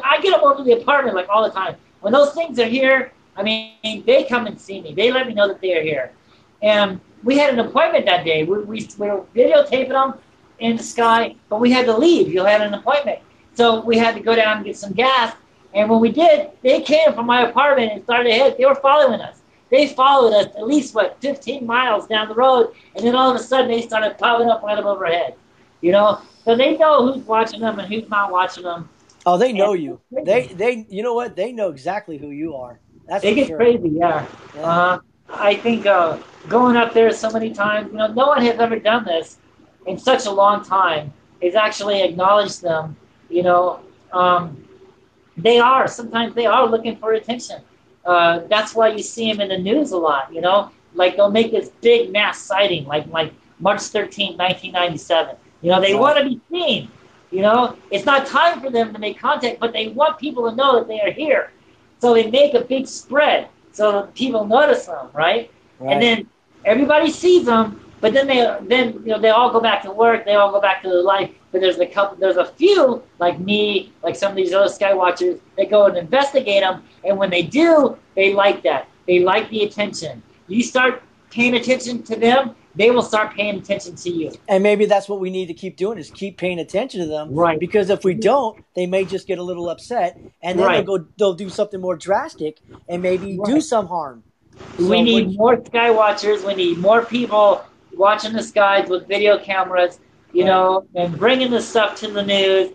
[SPEAKER 3] I get them over to the apartment, like, all the time. When those things are here, I mean, they come and see me. They let me know that they are here. And we had an appointment that day. We were videotaping them in the sky, but we had to leave. You had an appointment. So we had to go down and get some gas. And when we did, they came from my apartment and started ahead. They were following us. They followed us at least, 15 miles down the road, and then all of a sudden they started popping up right above our head. So they know who's watching them and who's not watching them.
[SPEAKER 2] Oh, they know you. They you know what? They know exactly who you are. That's
[SPEAKER 3] they
[SPEAKER 2] for
[SPEAKER 3] get
[SPEAKER 2] sure.
[SPEAKER 3] crazy, yeah. I think going up there so many times, no one has ever done this in such a long time. Is actually acknowledged them. Sometimes they are looking for attention. That's why you see them in the news a lot, Like they'll make this big mass sighting, like March 13th, 1997. They want to be seen. It's not time for them to make contact, but they want people to know that they are here. So they make a big spread so that people notice them, right? And then everybody sees them, but then they all go back to work, they all go back to their life. But there's a few like me, like some of these other sky watchers, that go and investigate them, and when they do, they like that. They like the attention. You start paying attention to them, they will start paying attention to you.
[SPEAKER 2] And maybe that's what we need to keep doing, is keep paying attention to them.
[SPEAKER 3] Right.
[SPEAKER 2] Because if we don't, they may just get a little upset, and then they'll do something more drastic and maybe do some harm.
[SPEAKER 3] We need more sky watchers. We need more people watching the skies with video cameras, and bringing this stuff to the news,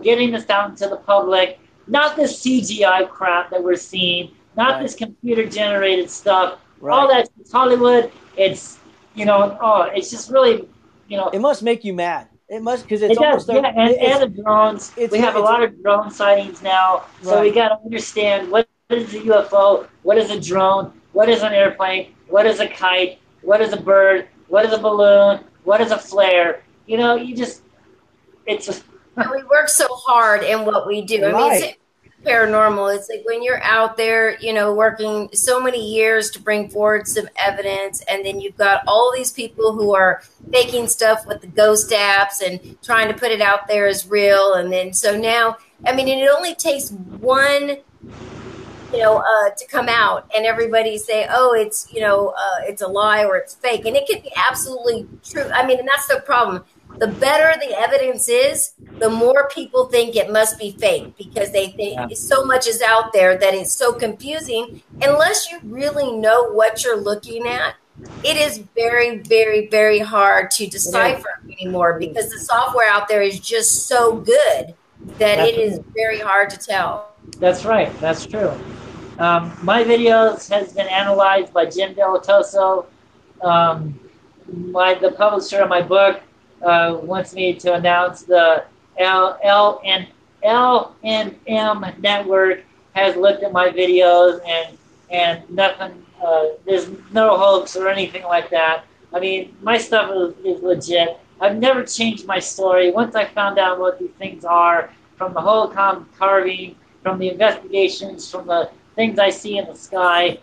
[SPEAKER 3] getting this out to the public. Not this CGI crap that we're seeing, not this computer-generated stuff. All that's Hollywood. It's, it's just really,
[SPEAKER 2] It must make you mad. It must, because it's almost
[SPEAKER 3] and the drones. We have a lot of drone sightings now, so we got to understand what is a UFO, what is a drone, what is an airplane, what is a kite, what is a bird, what is a balloon, what is a flare. it's
[SPEAKER 1] we work so hard in what we do. I mean,
[SPEAKER 2] Right.
[SPEAKER 1] it's paranormal. It's like when you're out there, working so many years to bring forward some evidence, and then you've got all these people who are faking stuff with the ghost apps and trying to put it out there as real. And then so now, I mean, and it only takes one to come out and everybody say, oh, it's a lie or it's fake. And it could be absolutely true. I mean, and that's the problem. The better the evidence is, the more people think it must be fake because they think so much is out there that it's so confusing. Unless you really know what you're looking at, it is very, very, very hard to decipher anymore because the software out there is just so good that it is very hard to tell.
[SPEAKER 3] That's right. That's true. My videos has been analyzed by Jim Delatoso. The publisher of my book wants me to announce the LNM network has looked at my videos and nothing. There's no hoax or anything like that. I mean, my stuff is legit. I've never changed my story. Once I found out what these things are, from the Hohokam carving, from the investigations, from the things I see in the sky.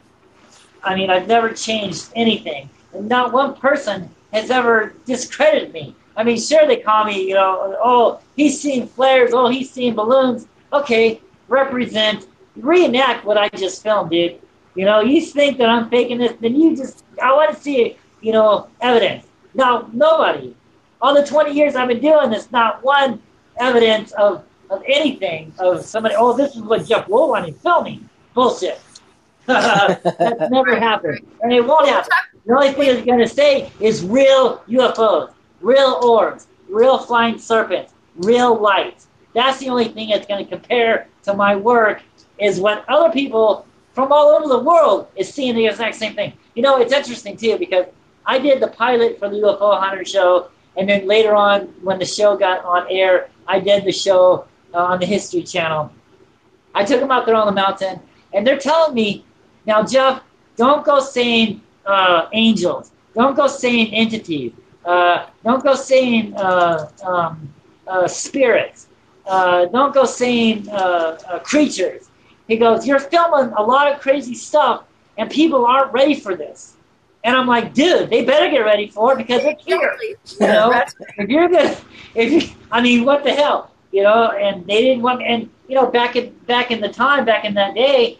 [SPEAKER 3] I mean, I've never changed anything. And not one person has ever discredited me. I mean, sure, they call me, oh, he's seen flares, oh, he's seen balloons. Okay, reenact what I just filmed, dude. You think that I'm faking this, then I want to see, evidence. No, nobody. All the 20 years I've been doing this, not one evidence of anything, of somebody, oh, this is what Jeff Woolwine is filming. Bullshit. That's never happened. And it won't happen. The only thing it's going to say is real UFOs, real orbs, real flying serpents, real lights. That's the only thing that's going to compare to my work is what other people from all over the world is seeing the exact same thing. It's interesting, too, because I did the pilot for the UFO Hunter show, and then later on, when the show got on air, I did the show on the History Channel. I took them out there on the mountain, and they're telling me, now, Jeff, don't go saying angels. Don't go saying entities. Don't go saying spirits. Don't go saying creatures. He goes, you're filming a lot of crazy stuff, and people aren't ready for this. And I'm like, dude, they better get ready for it because it's here. If you're gonna, I mean, what the hell, And they didn't want, and back in the time, back in that day,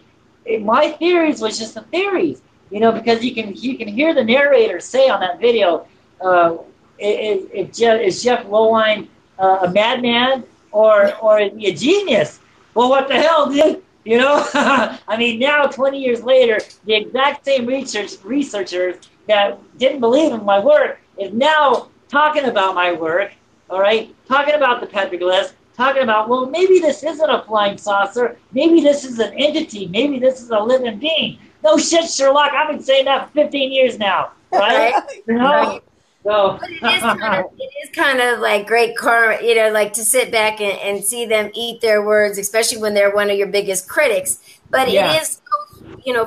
[SPEAKER 3] my theories was just the theories, because you can hear the narrator say on that video, is Jeff Woolwine a madman or is he a genius? Well, what the hell, dude? I mean, now 20 years later, the exact same researchers that didn't believe in my work is now talking about my work, all right, talking about the petroglyphs, talking about, well, maybe this isn't a flying saucer, maybe this is an entity, maybe this is a living being. No shit, Sherlock, I've been saying that for 15 years now, right?
[SPEAKER 1] Right.
[SPEAKER 3] So,
[SPEAKER 1] but it is kind of like great karma, like to sit back and see them eat their words, especially when they're one of your biggest critics. But it is,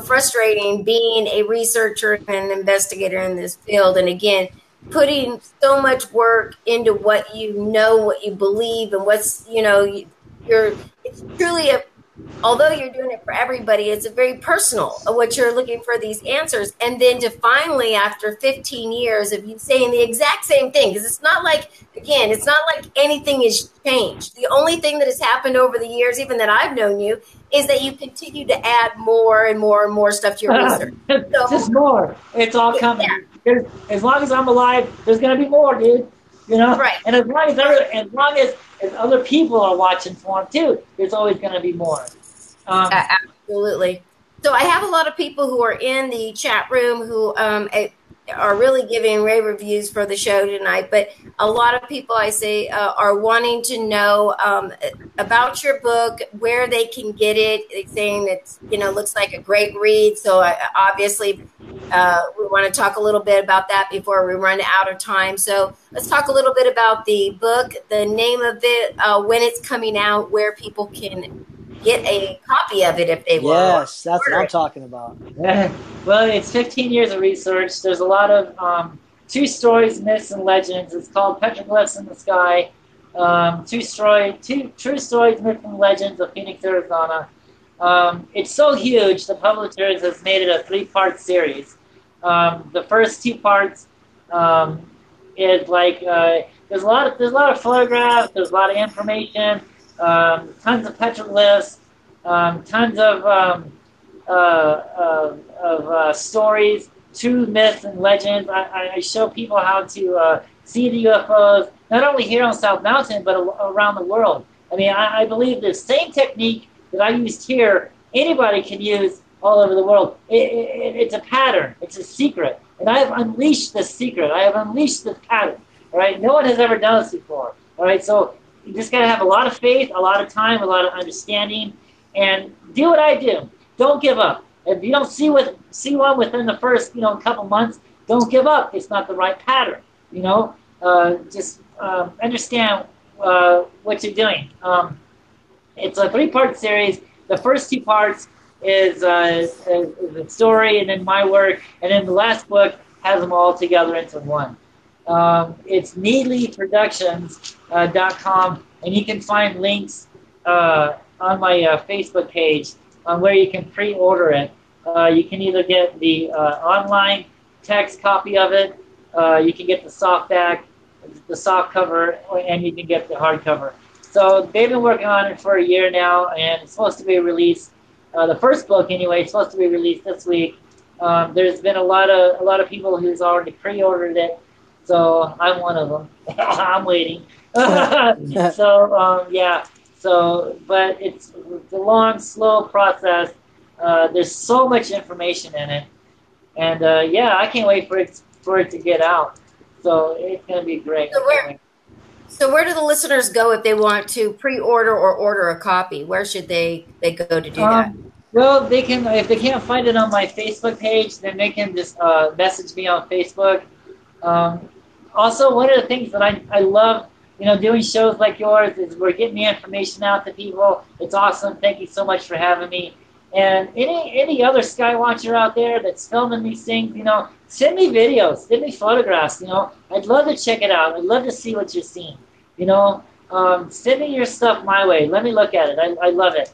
[SPEAKER 1] frustrating being a researcher and an investigator in this field. And again, putting so much work into what what you believe, and what's, it's truly although you're doing it for everybody, it's a very personal what you're looking for these answers. And then to finally, after 15 years of you saying the exact same thing, because it's not like anything has changed. The only thing that has happened over the years, even that I've known you, is that you continue to add more and more and more stuff to your research. So,
[SPEAKER 3] just more. It's all coming. Yeah. As long as I'm alive, there's going to be more, dude.
[SPEAKER 1] Right.
[SPEAKER 3] And as long as other people are watching for them too, there's always going to be more.
[SPEAKER 1] Absolutely. So I have a lot of people who are in the chat room who are really giving rave reviews for the show tonight. But a lot of people, I say, are wanting to know about your book, where they can get it. They're saying it's, looks like a great read. So obviously, we want to talk a little bit about that before we run out of time. So let's talk a little bit about the book, the name of it, when it's coming out, where people can get a copy of it if they want.
[SPEAKER 2] Yes, that's what I'm talking about.
[SPEAKER 3] Well, it's 15 years of research. There's a lot of true stories, myths, and legends. It's called Petroglyphs in the Sky. True stories, myths, and legends of Phoenix, Arizona. It's so huge. The publishers has made it a 3-part series. The first 2 parts is like there's a lot of photographs. There's a lot of information. Tons of petroglyphs. Tons of stories, true myths and legends. I show people how to see the UFOs, not only here on South Mountain, but around the world. I mean, I believe the same technique that I used here, anybody can use all over the world. It's a pattern. It's a secret. And I have unleashed this secret. I have unleashed this pattern. All right? No one has ever done this before. All right? So you just got to have a lot of faith, a lot of time, a lot of understanding, and do what I do. Don't give up. If you don't see one within the first, couple months, don't give up. It's not the right pattern. Just understand what you're doing. It's a 3-part series. The first 2 parts is the story, and then my work, and then the last book has them all together into one. It's needlyproductions.com, and you can find links on my Facebook page on where you can pre-order it. You can either get the online text copy of it, you can get the softback, the soft cover, and you can get the hardcover. So they've been working on it for a year now, and it's supposed to be released. The first book, anyway, is supposed to be released this week. There's been a lot of people who's already pre-ordered it, so I'm one of them. I'm waiting. Yeah. So, but it's a long, slow process. There's so much information in it, and yeah, I can't wait for it to get out. So it's gonna be great.
[SPEAKER 1] So where do the listeners go if they want to pre-order or order a copy? Where should they go to do that?
[SPEAKER 3] Well, they can, if they can't find it on my Facebook page, then they can just message me on Facebook. Also, one of the things that I love, doing shows like yours is we're getting the information out to people. It's awesome. Thank you so much for having me. And any other sky watcher out there that's filming these things, send me videos, send me photographs. I'd love to check it out. I'd love to see what you're seeing. Send me your stuff my way. Let me look at it. I love it.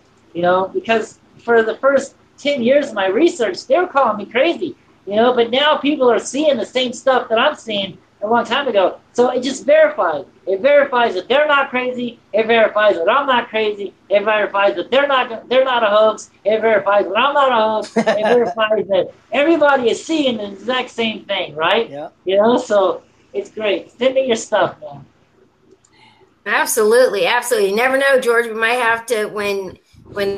[SPEAKER 3] Because for the first 10 years of my research, they were calling me crazy. But now people are seeing the same stuff that I'm seeing a long time ago. So it just verifies. It verifies that they're not crazy. It verifies that I'm not crazy. It verifies that they're not a hoax. It verifies that I'm not a hoax. It verifies that everybody is seeing the exact same thing, right?
[SPEAKER 2] Yeah.
[SPEAKER 3] So it's great. Send me your stuff, man.
[SPEAKER 1] Absolutely. You never know, George. We might have to, when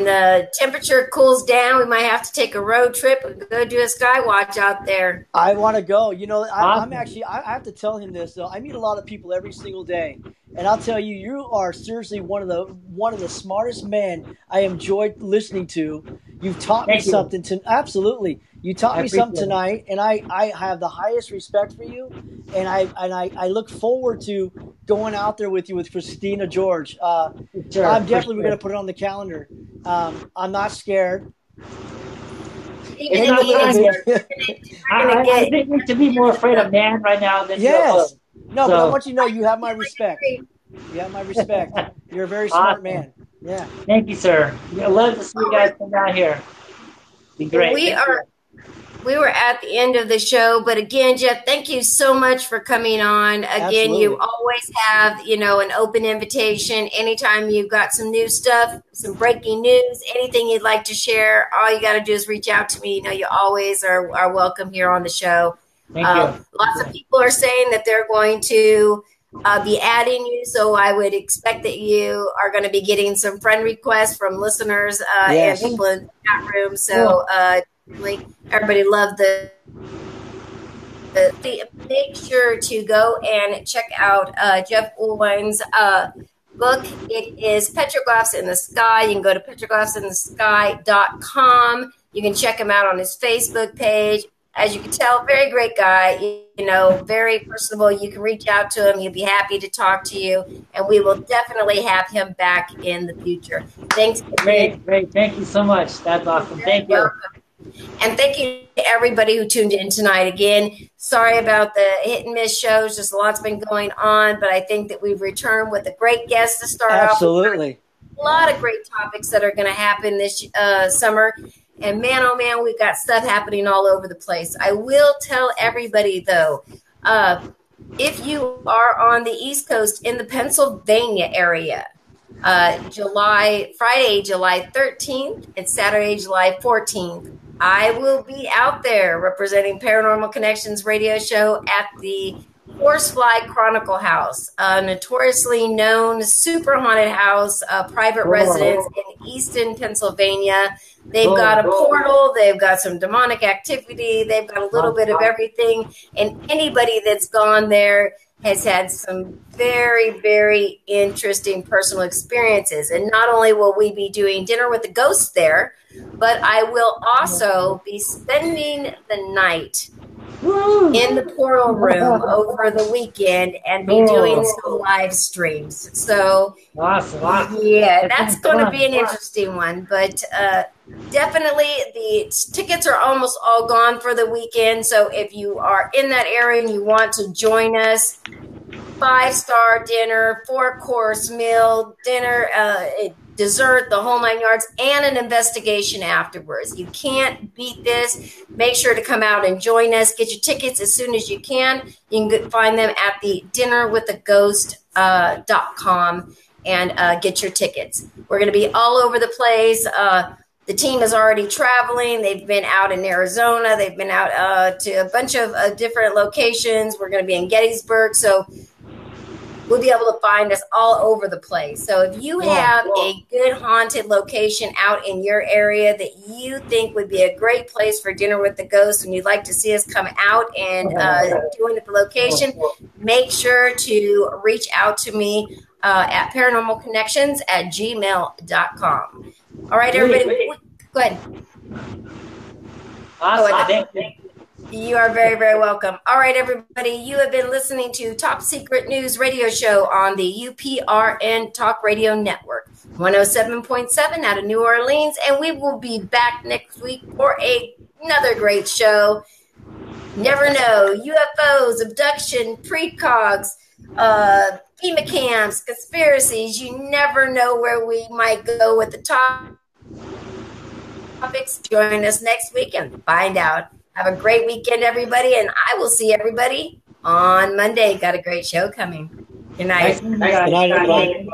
[SPEAKER 1] the temperature cools down, we might have to take a road trip and go do a sky watch out there.
[SPEAKER 2] I want to go. I'm actually, I have to tell him this though. I meet a lot of people every single day, and I'll tell you, you are seriously one of the smartest men I enjoyed listening to. You've taught me something. Absolutely, you taught me something tonight, and I have the highest respect for you, and I look forward to going out there with you with Christina George. I'm definitely going to put it on the calendar. I'm not scared.
[SPEAKER 3] I think we should be more afraid of man right now than
[SPEAKER 2] yes. No, but I want you to know you have my respect. You have my respect. You're a very smart man. Yeah.
[SPEAKER 3] Thank you, sir. I love to see you guys come down here. Be great.
[SPEAKER 1] We were at the end of the show, but again, Jeff, thank you so much for coming on. Again, absolutely. You always have, an open invitation. Anytime you've got some new stuff, some breaking news, anything you'd like to share, all you got to do is reach out to me. You always are welcome here on the show.
[SPEAKER 3] Thank you.
[SPEAKER 1] Lots of people are saying that they're going to be adding you, so I would expect that you are going to be getting some friend requests from listeners and people in the chat room. So everybody loved make sure to go and check out Jeff Ullwine's book. It is Petroglyphs in the Sky. You can go to petroglyphsinthesky.com. You can check him out on his Facebook page. As you can tell, very great guy, very personable. You can reach out to him. He'll be happy to talk to you, and we will definitely have him back in the future. Thanks.
[SPEAKER 3] Great. Thank you so much. That's awesome. Thank you.
[SPEAKER 1] Welcome. And thank you to everybody who tuned in tonight. Again, sorry about the hit and miss shows. Just a lot's been going on, but I think that we've returned with a great guest to start off.
[SPEAKER 2] Absolutely.
[SPEAKER 1] A lot of great topics that are going to happen this summer. And man, oh man, we've got stuff happening all over the place. I will tell everybody, though, if you are on the East Coast in the Pennsylvania area, Friday, July 13th and Saturday, July 14th, I will be out there representing Paranormal Connections radio show at the Horsefly Chronicle House, a notoriously known super haunted house, private residence in Easton, Pennsylvania. They've got a portal. They've got some demonic activity. They've got a little bit of everything. And anybody that's gone there has had some very, very interesting personal experiences. And not only will we be doing dinner with the ghosts there, but I will also be spending the night in the portal room over the weekend and be doing some live streams. So,
[SPEAKER 3] awesome.
[SPEAKER 1] Yeah, that's going to be an interesting one. But definitely the tickets are almost all gone for the weekend. So if you are in that area and you want to join us, 5-star dinner, 4-course meal, dinner, dessert, the whole 9 yards, and an investigation afterwards. You can't beat this. Make sure to come out and join us. Get your tickets as soon as you can. You can find them at the dinnerwiththeghost.com and get your tickets. We're going to be all over the place. The team is already traveling. They've been out in Arizona. They've been out to a bunch of different locations. We're going to be in Gettysburg. So we'll be able to find us all over the place. So if you have a good haunted location out in your area that you think would be a great place for Dinner with the Ghost and you'd like to see us come out and join at the location, make sure to reach out to me at paranormalconnections@gmail.com. All right, everybody. Go ahead.
[SPEAKER 3] Awesome. Thank you.
[SPEAKER 1] You are very, very welcome. All right, everybody. You have been listening to Top Secret News Radio Show on the UPRN Talk Radio Network, 107.7 out of New Orleans. And we will be back next week for another great show. Never know. UFOs, abduction, precogs, FEMA camps, conspiracies. You never know where we might go with the topics. Join us next week and find out. Have a great weekend, everybody, and I will see everybody on Monday. Got a great show coming. Good night.
[SPEAKER 2] Good night, everybody.